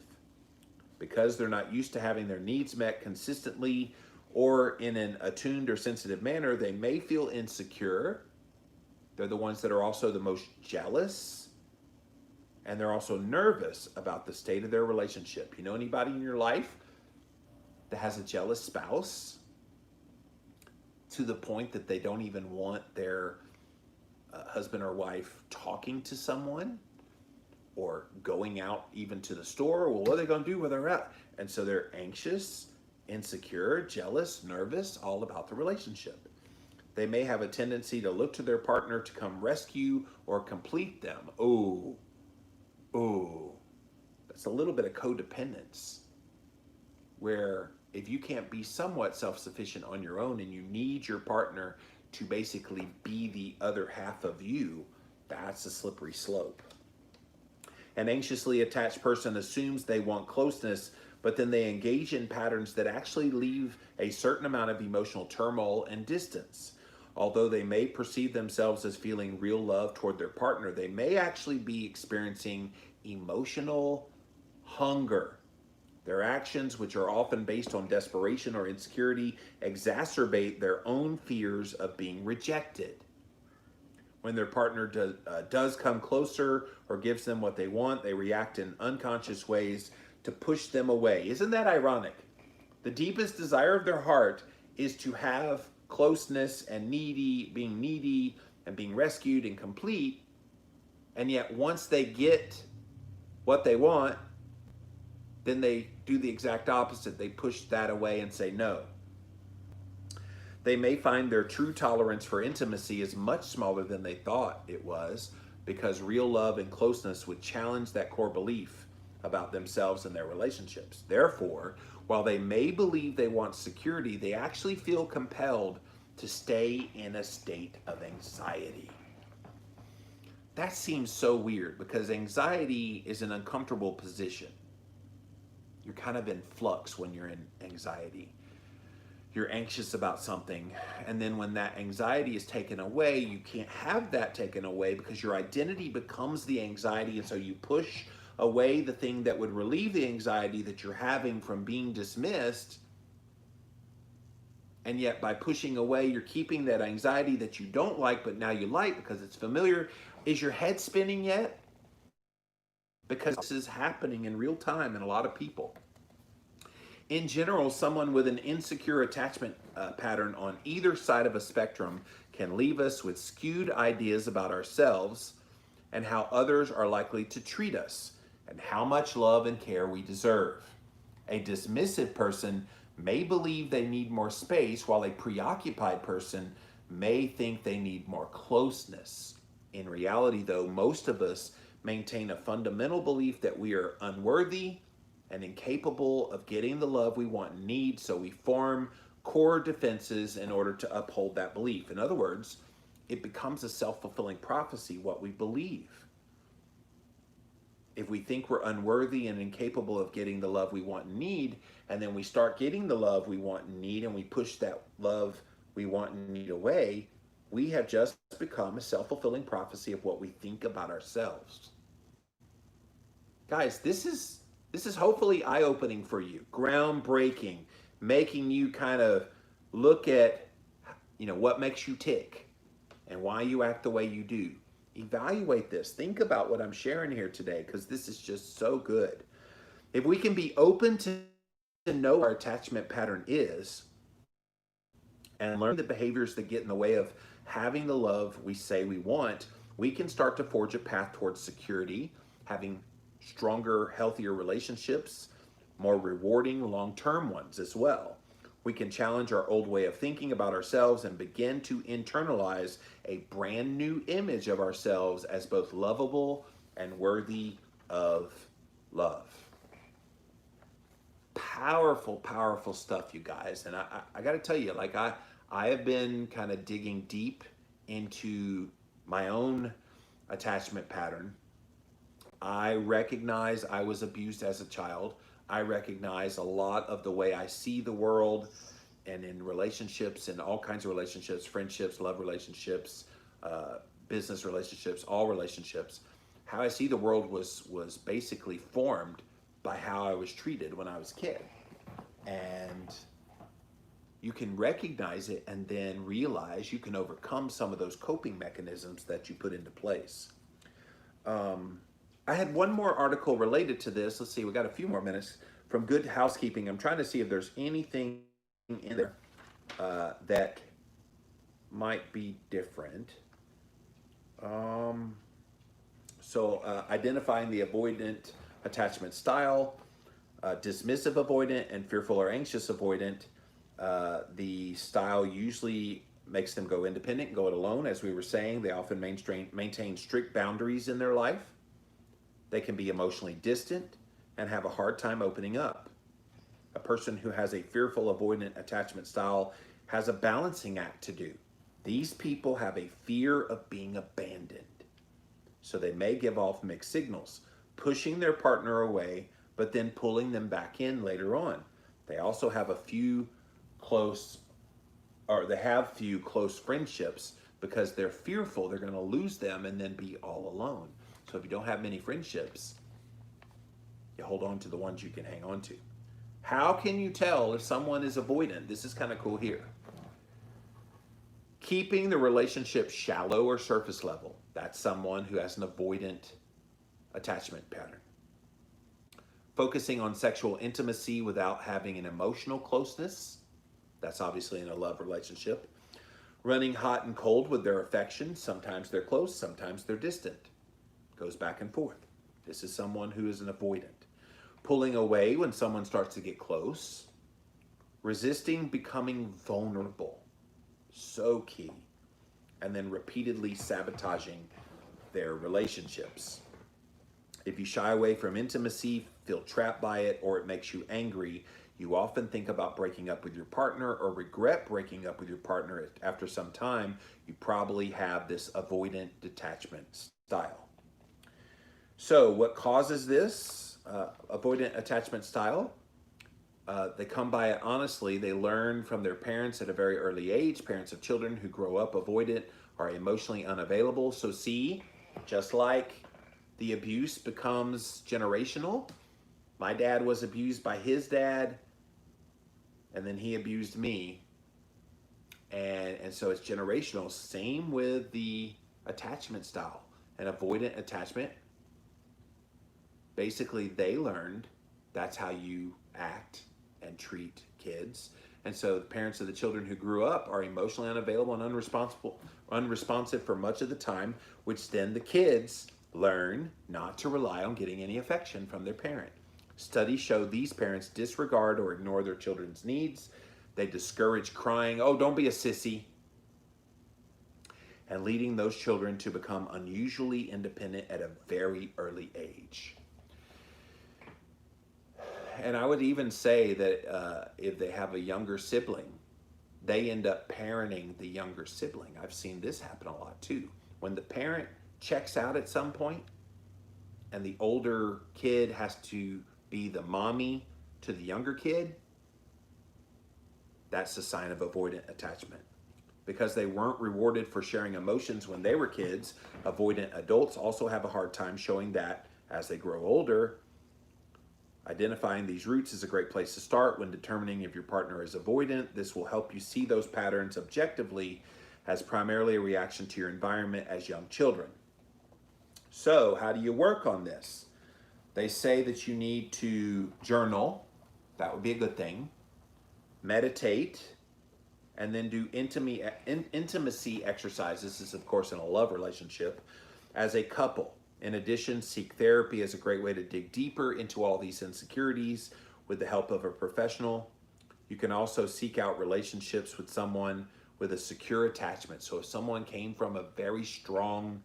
Because they're not used to having their needs met consistently or in an attuned or sensitive manner, they may feel insecure. They're the ones that are also the most jealous, and they're also nervous about the state of their relationship. You know anybody in your life that has a jealous spouse to the point that they don't even want their husband or wife talking to someone or going out even to the store? Well, what are they going to do when they're out? And so they're anxious, insecure, jealous, nervous, all about the relationship. They may have a tendency to look to their partner to come rescue or complete them. Oh, that's a little bit of codependence, where if you can't be somewhat self-sufficient on your own and you need your partner to basically be the other half of you, that's a slippery slope. An anxiously attached person assumes they want closeness, but then they engage in patterns that actually leave a certain amount of emotional turmoil and distance. Although they may perceive themselves as feeling real love toward their partner, they may actually be experiencing emotional hunger. Their actions, which are often based on desperation or insecurity, exacerbate their own fears of being rejected. When their partner does come closer or gives them what they want, they react in unconscious ways to push them away. Isn't that ironic? The deepest desire of their heart is to have closeness and being needy and being rescued and complete. And yet once they get what they want, then they do the exact opposite. They push that away and say no. They may find their true tolerance for intimacy is much smaller than they thought it was, because real love and closeness would challenge that core belief about themselves and their relationships. Therefore, while they may believe they want security, they actually feel compelled to stay in a state of anxiety. That seems so weird, because anxiety is an uncomfortable position. You're kind of in flux when you're in anxiety. You're anxious about something, and then when that anxiety is taken away, you can't have that taken away because your identity becomes the anxiety, and so you push away the thing that would relieve the anxiety that you're having from being dismissed. And yet by pushing away, you're keeping that anxiety that you don't like, but now you like because it's familiar. Is your head spinning yet? Because this is happening in real time in a lot of people. In general, someone with an insecure attachment pattern on either side of a spectrum can leave us with skewed ideas about ourselves and how others are likely to treat us and how much love and care we deserve. A dismissive person may believe they need more space, while a preoccupied person may think they need more closeness. In reality, though, most of us maintain a fundamental belief that we are unworthy and incapable of getting the love we want and need, so we form core defenses in order to uphold that belief. In other words, it becomes a self-fulfilling prophecy, what we believe. If we think we're unworthy and incapable of getting the love we want and need, and then we start getting the love we want and need, and we push that love we want and need away, we have just become a self-fulfilling prophecy of what we think about ourselves. Guys, this is hopefully eye-opening for you, groundbreaking, making you kind of look at, what makes you tick and why you act the way you do. Evaluate this. Think about what I'm sharing here today, because this is just so good. If we can be open to know what our attachment pattern is and learn the behaviors that get in the way of having the love we say we want, we can start to forge a path towards security, having stronger, healthier relationships, more rewarding long-term ones as well. We can challenge our old way of thinking about ourselves and begin to internalize a brand new image of ourselves as both lovable and worthy of love. Powerful, powerful stuff, you guys. And I got to tell you, I have been kind of digging deep into my own attachment pattern. I recognize I was abused as a child. I recognize a lot of the way I see the world, and in relationships, in all kinds of relationships, friendships, love relationships, business relationships, all relationships. How I see the world was basically formed by how I was treated when I was a kid. And you can recognize it and then realize you can overcome some of those coping mechanisms that you put into place. I had one more article related to this. Let's see, we got a few more minutes from Good Housekeeping. I'm trying to see if there's anything in there that might be different. Identifying the avoidant attachment style, dismissive avoidant, and fearful or anxious avoidant. The style usually makes them go independent, go it alone. As we were saying, they often maintain strict boundaries in their life. They can be emotionally distant and have a hard time opening up. A person who has a fearful avoidant attachment style has a balancing act to do. These people have a fear of being abandoned. So they may give off mixed signals, pushing their partner away, but then pulling them back in later on. They also have few close friendships because they're fearful they're going to lose them and then be all alone. So if you don't have many friendships, you hold on to the ones you can hang on to. How can you tell if someone is avoidant? This is kind of cool here. Keeping the relationship shallow or surface level. That's someone who has an avoidant attachment pattern. Focusing on sexual intimacy without having an emotional closeness. That's obviously in a love relationship. Running hot and cold with their affection. Sometimes they're close, sometimes they're distant. Goes back and forth. This is someone who is an avoidant. Pulling away when someone starts to get close. Resisting becoming vulnerable. So key. And then repeatedly sabotaging their relationships. If you shy away from intimacy, feel trapped by it, or it makes you angry, you often think about breaking up with your partner or regret breaking up with your partner after some time. You probably have this avoidant detachment style. So what causes this avoidant attachment style? They come by it honestly. They learn from their parents at a very early age. Parents of children who grow up avoidant are emotionally unavailable. So see, just like the abuse becomes generational, my dad was abused by his dad, and then he abused me. And so it's generational. Same with the attachment style. An avoidant attachment, basically they learned that's how you act and treat kids. And so the parents of the children who grew up are emotionally unavailable and unresponsive for much of the time, which then the kids learn not to rely on getting any affection from their parent. Studies show these parents disregard or ignore their children's needs. They discourage crying, oh, don't be a sissy, and leading those children to become unusually independent at a very early age. And I would even say that if they have a younger sibling, they end up parenting the younger sibling. I've seen this happen a lot too. When the parent checks out at some point and the older kid has to be the mommy to the younger kid, that's a sign of avoidant attachment. Because they weren't rewarded for sharing emotions when they were kids, avoidant adults also have a hard time showing that as they grow older. Identifying these roots is a great place to start when determining if your partner is avoidant. This will help you see those patterns objectively as primarily a reaction to your environment as young children. So, how do you work on this? They say that you need to journal. That would be a good thing. Meditate, and then do intimacy exercises. This is, of course, in a love relationship as a couple. In addition, seek therapy as a great way to dig deeper into all these insecurities with the help of a professional. You can also seek out relationships with someone with a secure attachment. So if someone came from a very strong,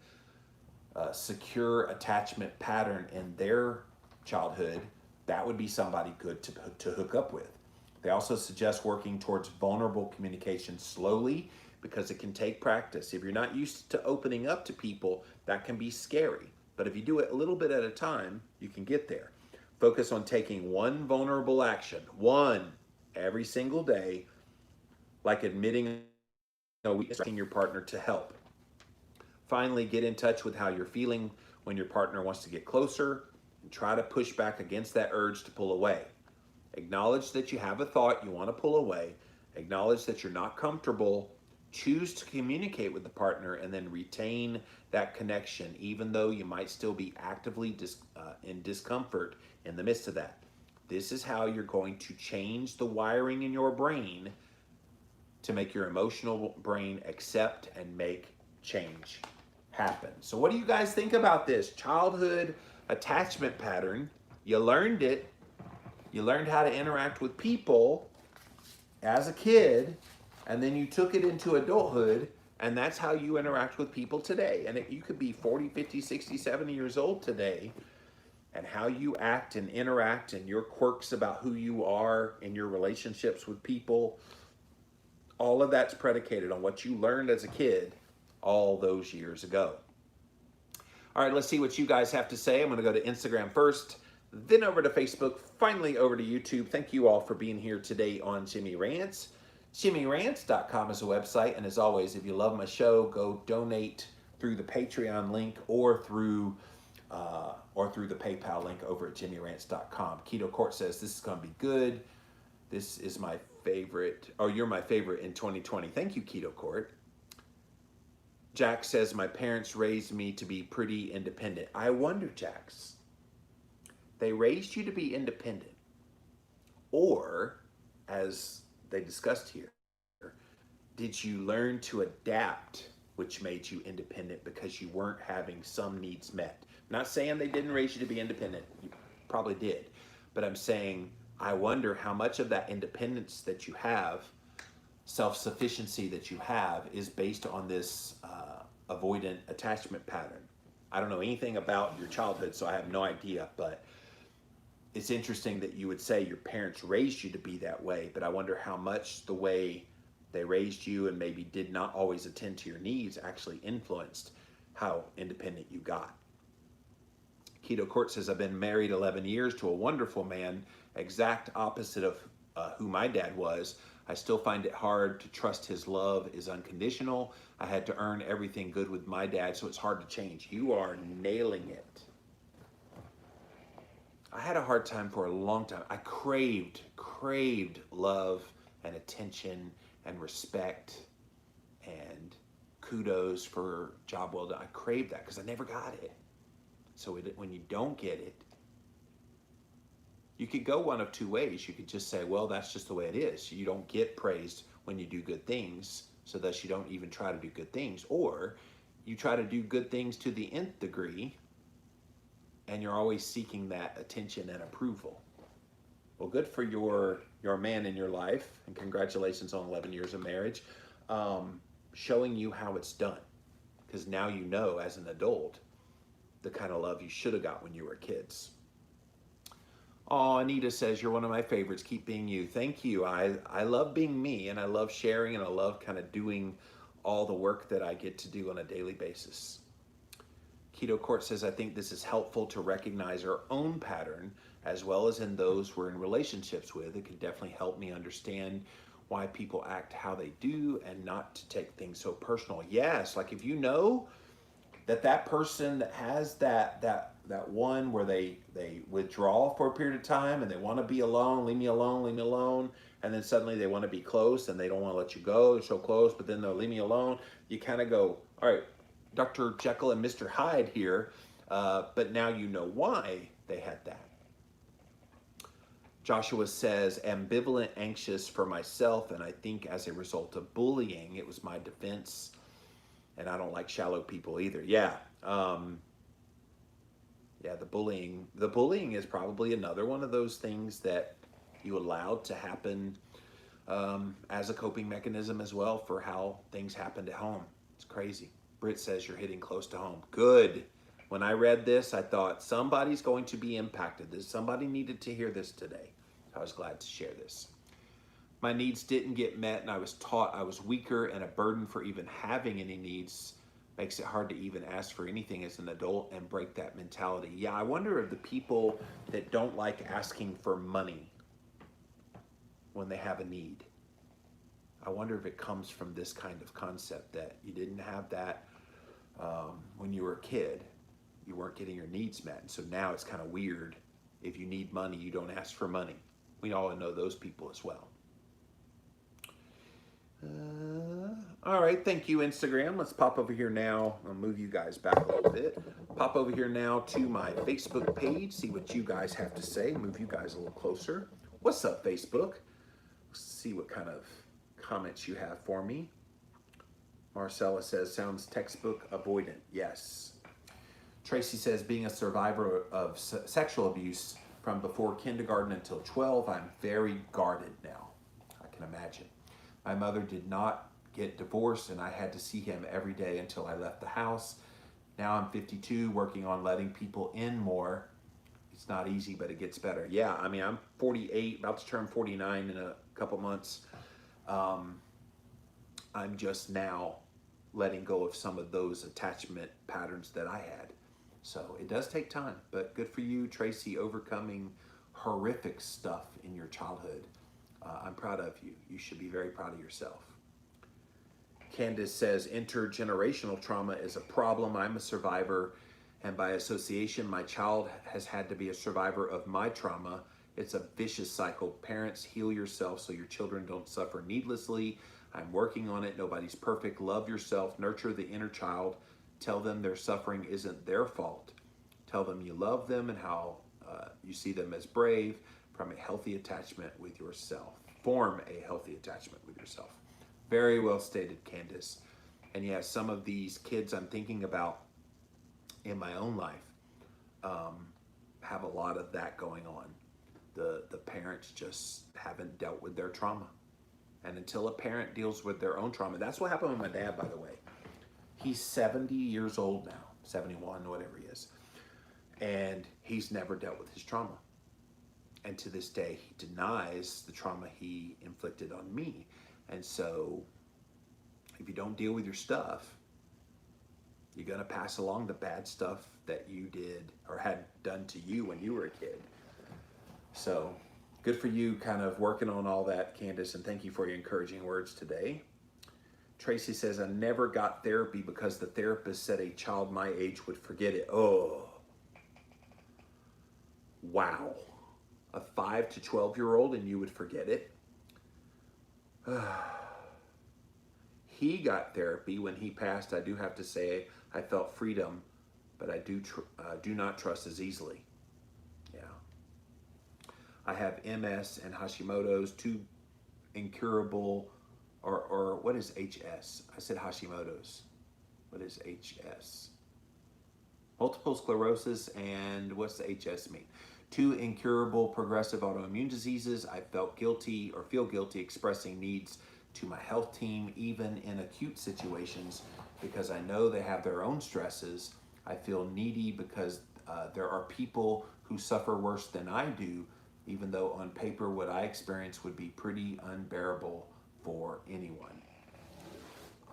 secure attachment pattern in their childhood, that would be somebody good to hook up with. They also suggest working towards vulnerable communication slowly because it can take practice. If you're not used to opening up to people, that can be scary. But if you do it a little bit at a time, you can get there. Focus on taking one vulnerable action, one every single day, like admitting asking your partner to help. Finally, get in touch with how you're feeling when your partner wants to get closer. and try to push back against that urge to pull away. Acknowledge that you have a thought you want to pull away. Acknowledge that you're not comfortable. Choose to communicate with the partner and then retain that connection, even though you might still be actively in discomfort in the midst of that. This is how you're going to change the wiring in your brain to make your emotional brain accept and make change happen. So what do you guys think about this childhood attachment pattern? You learned it. You learned how to interact with people as a kid, and then you took it into adulthood, and that's how you interact with people today. And you could be 40, 50, 60, 70 years old today, and how you act and interact and your quirks about who you are in your relationships with people, all of that's predicated on what you learned as a kid all those years ago. All right, let's see what you guys have to say. I'm going to go to Instagram first, then over to Facebook, finally over to YouTube. Thank you all for being here today on Jimmy Rants. JimmyRants.com is a website, and as always, if you love my show, go donate through the Patreon link or through the PayPal link over at JimmyRants.com. Keto Court says this is going to be good. This is my favorite. Oh, you're my favorite in 2020. Thank you, Keto Court. Jack says my parents raised me to be pretty independent. I wonder, Jax, they raised you to be independent, or as they discussed here, did you learn to adapt, which made you independent because you weren't having some needs met? I'm not saying they didn't raise you to be independent. You probably did. But I'm saying, I wonder how much of that independence that you have, self-sufficiency that you have, is based on this avoidant attachment pattern. I don't know anything about your childhood, so I have no idea, but it's interesting that you would say your parents raised you to be that way, but I wonder how much the way they raised you and maybe did not always attend to your needs actually influenced how independent you got. Keto Court says, I've been married 11 years to a wonderful man, exact opposite of who my dad was. I still find it hard to trust his love is unconditional. I had to earn everything good with my dad, so it's hard to change. You are nailing it. I had a hard time for a long time. I craved love and attention and respect and kudos for job well done. I craved that because I never got it. So when you don't get it, you could go one of two ways. You could just say, well, that's just the way it is. You don't get praised when you do good things, so thus you don't even try to do good things. Or you try to do good things to the nth degree, and you're always seeking that attention and approval. Well, good for your man in your life, and congratulations on 11 years of marriage, showing you how it's done. Because now you know, as an adult, the kind of love you should have got when you were kids. Oh, Anita says, you're one of my favorites. Keep being you. Thank you. I love being me, and I love sharing, and I love kind of doing all the work that I get to do on a daily basis. Keto Court says, I think this is helpful to recognize our own pattern as well as in those we're in relationships with. It can definitely help me understand why people act how they do and not to take things so personal. Yes, like if you know that person that has that one where they withdraw for a period of time and they want to be alone, leave me alone, and then suddenly they want to be close and they don't want to let you go, they're so close, but then they'll leave me alone. You kind of go, all right, Dr. Jekyll and Mr. Hyde here, but now you know why they had that. Joshua says, ambivalent, anxious for myself, and I think as a result of bullying, it was my defense, and I don't like shallow people either. Yeah, the bullying is probably another one of those things that you allowed to happen as a coping mechanism as well for how things happened at home. It's crazy. Britt says you're hitting close to home. Good. When I read this, I thought somebody's going to be impacted. Somebody needed to hear this today. I was glad to share this. My needs didn't get met, and I was taught I was weaker, and a burden for even having any needs makes it hard to even ask for anything as an adult and break that mentality. Yeah, I wonder if the people that don't like asking for money when they have a need, I wonder if it comes from this kind of concept that you didn't have that when you were a kid. you weren't getting your needs met. And so now it's kind of weird. If you need money, you don't ask for money. We all know those people as well. All right, thank you, Instagram. Let's pop over here now. I'll move you guys back a little bit. Pop over here now to my Facebook page, see what you guys have to say. Move you guys a little closer. What's up, Facebook? Let's see what kind of comments you have for me. Marcella says, sounds textbook avoidant. Yes. Tracy says, being a survivor of sexual abuse from before kindergarten until 12, I'm very guarded now. I can imagine. My mother did not get divorced, and I had to see him every day until I left the house. Now I'm 52, working on letting people in more. It's not easy, but it gets better. Yeah, I mean, I'm 48, about to turn 49 in a couple months. I'm just now letting go of some of those attachment patterns that I had. So it does take time, but good for you, Tracy, overcoming horrific stuff in your childhood. I'm proud of you. You should be very proud of yourself. Candace says, intergenerational trauma is a problem. I'm a survivor, and by association, my child has had to be a survivor of my trauma. It's a vicious cycle. Parents, heal yourself so your children don't suffer needlessly. I'm working on it. Nobody's perfect. Love yourself. Nurture the inner child. Tell them their suffering isn't their fault. Tell them you love them and how you see them as brave. From a healthy attachment with yourself. Form a healthy attachment with yourself. Very well stated, Candace. And yeah, some of these kids I'm thinking about in my own life have a lot of that going on. The parents just haven't dealt with their trauma. And until a parent deals with their own trauma, that's what happened with my dad, by the way. He's 70 years old now, 71, whatever he is. And he's never dealt with his trauma. And to this day, he denies the trauma he inflicted on me. And so if you don't deal with your stuff, you're going to pass along the bad stuff that you did or had done to you when you were a kid. So good for you kind of working on all that, Candace, and thank you for your encouraging words today. Tracy says, I never got therapy because the therapist said a child my age would forget it. Oh, wow. A 5 to 12-year-old and you would forget it. He got therapy when he passed. I do have to say I felt freedom, but I do not trust as easily. Yeah. I have MS and Hashimoto's, two incurable, or what is HS? I said Hashimoto's. What is HS? Multiple sclerosis, and what's the HS mean? 2 incurable progressive autoimmune diseases. I felt guilty or feel guilty expressing needs to my health team, even in acute situations, because I know they have their own stresses. I feel needy because there are people who suffer worse than I do, even though on paper what I experience would be pretty unbearable for anyone.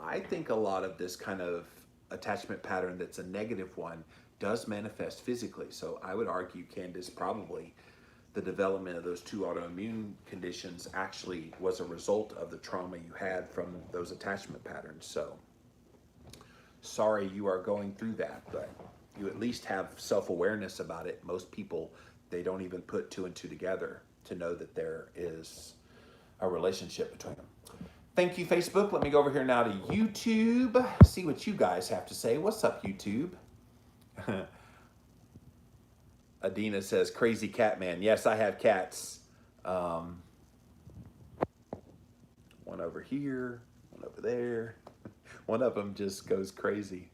I think a lot of this kind of attachment pattern that's a negative one does manifest physically. So I would argue, Candace, probably the development of those 2 autoimmune conditions actually was a result of the trauma you had from those attachment patterns. So sorry you are going through that, but you at least have self-awareness about it. Most people, they don't even put 2 and 2 together to know that there is a relationship between them. Thank you, Facebook. Let me go over here now to YouTube, see what you guys have to say. What's up, YouTube? Adina says, crazy cat man. Yes, I have cats. One over here, one over there. One of them just goes crazy.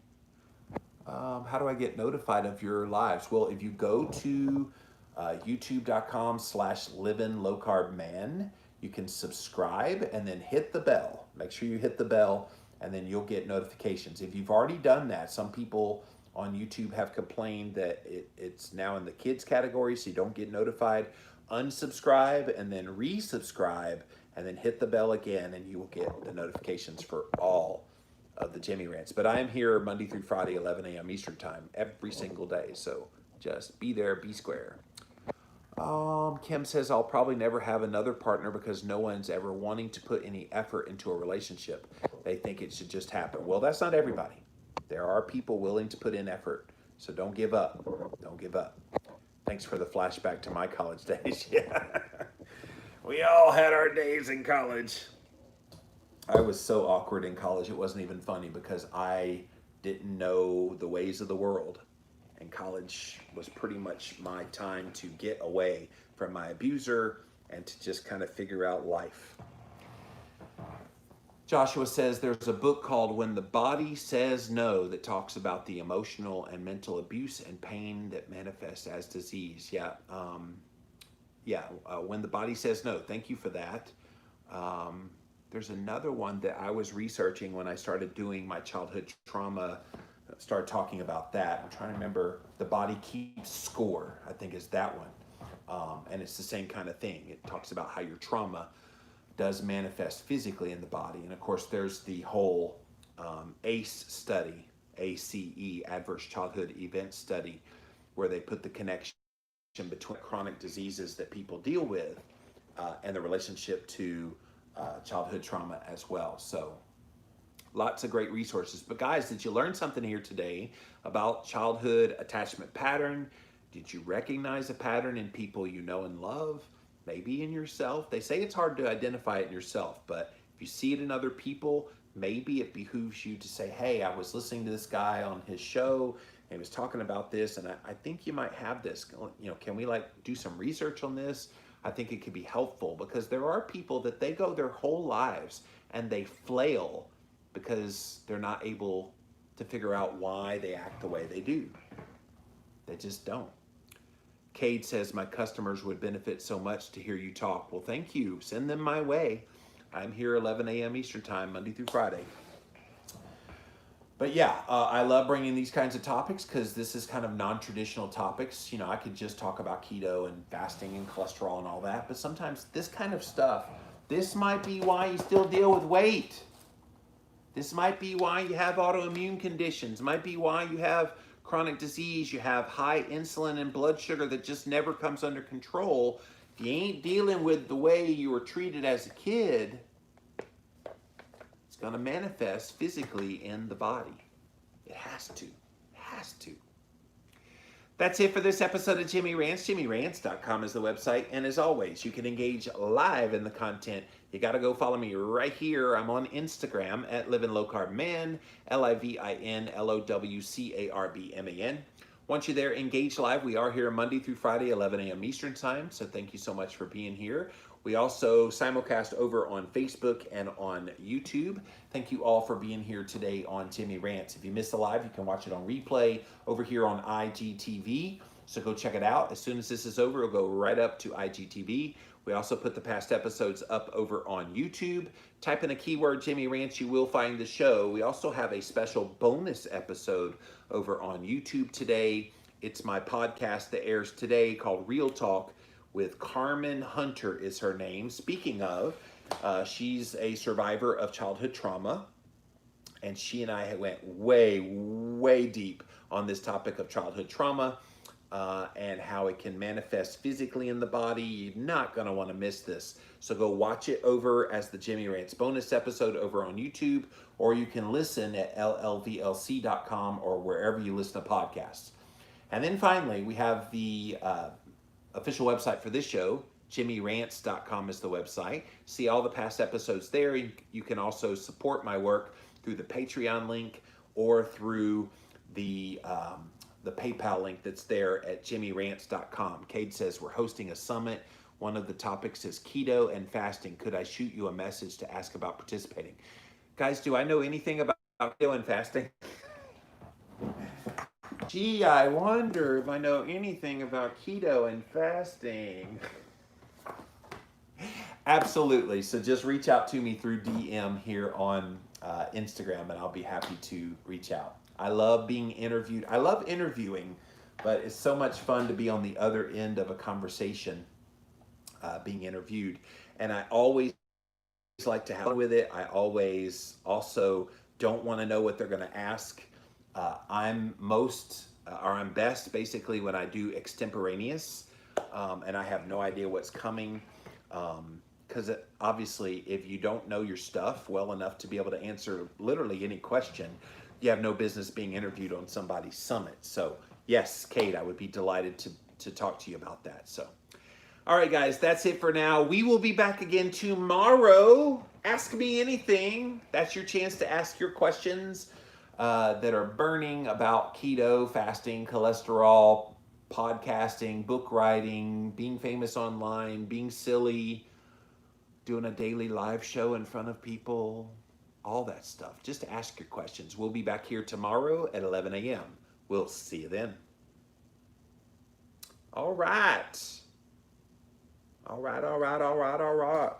How do I get notified of your lives? Well, if you go to youtube.com/livinglowcarbman, you can subscribe and then hit the bell. Make sure you hit the bell and then you'll get notifications. If you've already done that, some people on YouTube have complained that it's now in the kids category, so you don't get notified. Unsubscribe and then resubscribe and then hit the bell again and you will get the notifications for all of the Jimmy Rants. But I am here Monday through Friday, 11 a.m. Eastern Time, every single day. So just be there, be square. Kim says, I'll probably never have another partner because no one's ever wanting to put any effort into a relationship. They think it should just happen. Well, that's not everybody. There are people willing to put in effort So don't give up. Don't give up. Thanks for the flashback to my college days. Yeah. We all had our days in college. I was so awkward in college, it wasn't even funny because I didn't know the ways of the world. And college was pretty much my time to get away from my abuser and to just kind of figure out life. Joshua says there's a book called When the Body Says No that talks about the emotional and mental abuse and pain that manifests as disease. When the Body Says No. Thank you for that. There's another one that I was researching when I started doing my childhood trauma, started talking about that. I'm trying to remember. The Body Keeps Score, I think is that one. And it's the same kind of thing. It talks about how your trauma does manifest physically in the body. And of course, there's the whole ACE study, ACE, Adverse Childhood Event Study, where they put the connection between chronic diseases that people deal with and the relationship to childhood trauma as well. So lots of great resources. But guys, did you learn something here today about childhood attachment pattern? Did you recognize a pattern in people you know and love? Maybe in yourself. They say it's hard to identify it in yourself, but if you see it in other people, maybe it behooves you to say, hey, I was listening to this guy on his show and he was talking about this, and I think you might have this. Can we do some research on this? I think it could be helpful because there are people that they go their whole lives and they flail because they're not able to figure out why they act the way they do. They just don't. Cade says, my customers would benefit so much to hear you talk. Well, thank you. Send them my way. I'm here 11 a.m. Eastern time, Monday through Friday. But yeah, I love bringing these kinds of topics because this is kind of non-traditional topics. I could just talk about keto and fasting and cholesterol and all that. But sometimes this kind of stuff, this might be why you still deal with weight. This might be why you have autoimmune conditions. Might be why you have chronic disease, you have high insulin and blood sugar that just never comes under control. If you ain't dealing with the way you were treated as a kid, it's going to manifest physically in the body. It has to. It has to. That's it for this episode of Jimmy Rants. JimmyRants.com is the website. And as always, you can engage live in the content. You got to go follow me right here. I'm on Instagram at Living Low Carb Man, LIVINLOWCARBMAN. Once you're there, engage live. We are here Monday through Friday, 11 a.m. Eastern time. So thank you so much for being here. We also simulcast over on Facebook and on YouTube. Thank you all for being here today on Jimmy Rants. If you missed the live, you can watch it on replay over here on IGTV. So go check it out. As soon as this is over, it'll go right up to IGTV. We also put the past episodes up over on YouTube. Type in a keyword, Jimmy Rants, you will find the show. We also have a special bonus episode over on YouTube today. It's my podcast that airs today called Real Talk with Carmen Hunter is her name. Speaking of, she's a survivor of childhood trauma. And she and I went way, way deep on this topic of childhood trauma. And how it can manifest physically in the body. You're not going to want to miss this. So go watch it over as the Jimmy Rants bonus episode over on YouTube, or you can listen at llvlc.com or wherever you listen to podcasts. And then finally, we have the official website for this show. JimmyRants.com is the website. See all the past episodes there. You can also support my work through the Patreon link or through the PayPal link that's there at JimmyRants.com. Cade says we're hosting a summit. One of the topics is keto and fasting. Could I shoot you a message to ask about participating? Guys, do I know anything about keto and fasting? Gee, I wonder if I know anything about keto and fasting. Absolutely. So just reach out to me through DM here on Instagram, and I'll be happy to reach out. I love being interviewed. I love interviewing, but it's so much fun to be on the other end of a conversation, being interviewed. And I always like to have fun with it. I always also don't want to know what they're going to ask. I'm best basically when I do extemporaneous, and I have no idea what's coming. Because obviously, if you don't know your stuff well enough to be able to answer literally any question, you have no business being interviewed on somebody's summit. So yes, Kate, I would be delighted to talk to you about that. So, all right, guys, that's it for now. We will be back again tomorrow. Ask me anything. That's your chance to ask your questions that are burning about keto, fasting, cholesterol, podcasting, book writing, being famous online, being silly, doing a daily live show in front of people, all that stuff. Just ask your questions. We'll be back here tomorrow at 11 a.m. We'll see you then. All right. All right, all right, all right, all right.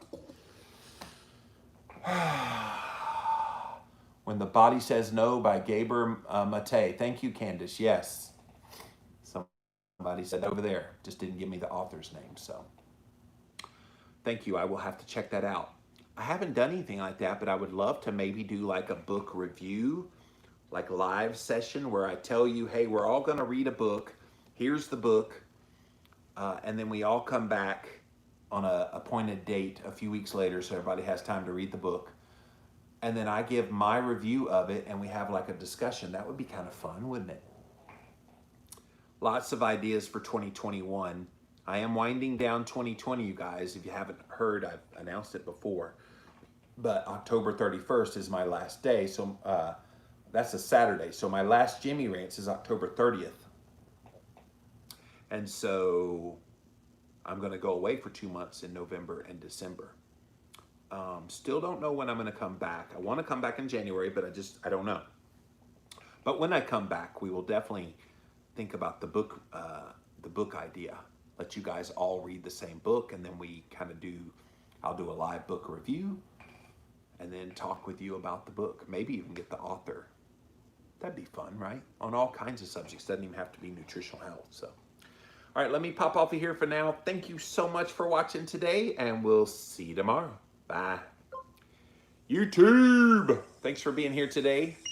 When the Body Says No by Gaber Mate. Thank you, Candace. Yes. Somebody said over there. Just didn't give me the author's name, so. Thank you. I will have to check that out. I haven't done anything like that, but I would love to maybe do like a book review, like live session where I tell you, hey, we're all going to read a book. Here's the book. And then we all come back on a appointed date a few weeks later so everybody has time to read the book. And then I give my review of it and we have like a discussion. That would be kind of fun, wouldn't it? Lots of ideas for 2021. I am winding down 2020, you guys. If you haven't heard, I've announced it before. But October 31st is my last day. So that's a Saturday. So my last Jimmy Rants is October 30th. And so I'm going to go away for 2 months in November and December. Still don't know when I'm going to come back. I want to come back in January, but I don't know. But when I come back, we will definitely think about the book idea. Let you guys all read the same book, and then we kind of I'll do a live book review, and then talk with you about the book. Maybe even get the author. That'd be fun, right? On all kinds of subjects. Doesn't even have to be nutritional health. So, all right, let me pop off of here for now. Thank you so much for watching today, and we'll see you tomorrow. Bye. YouTube, thanks for being here today.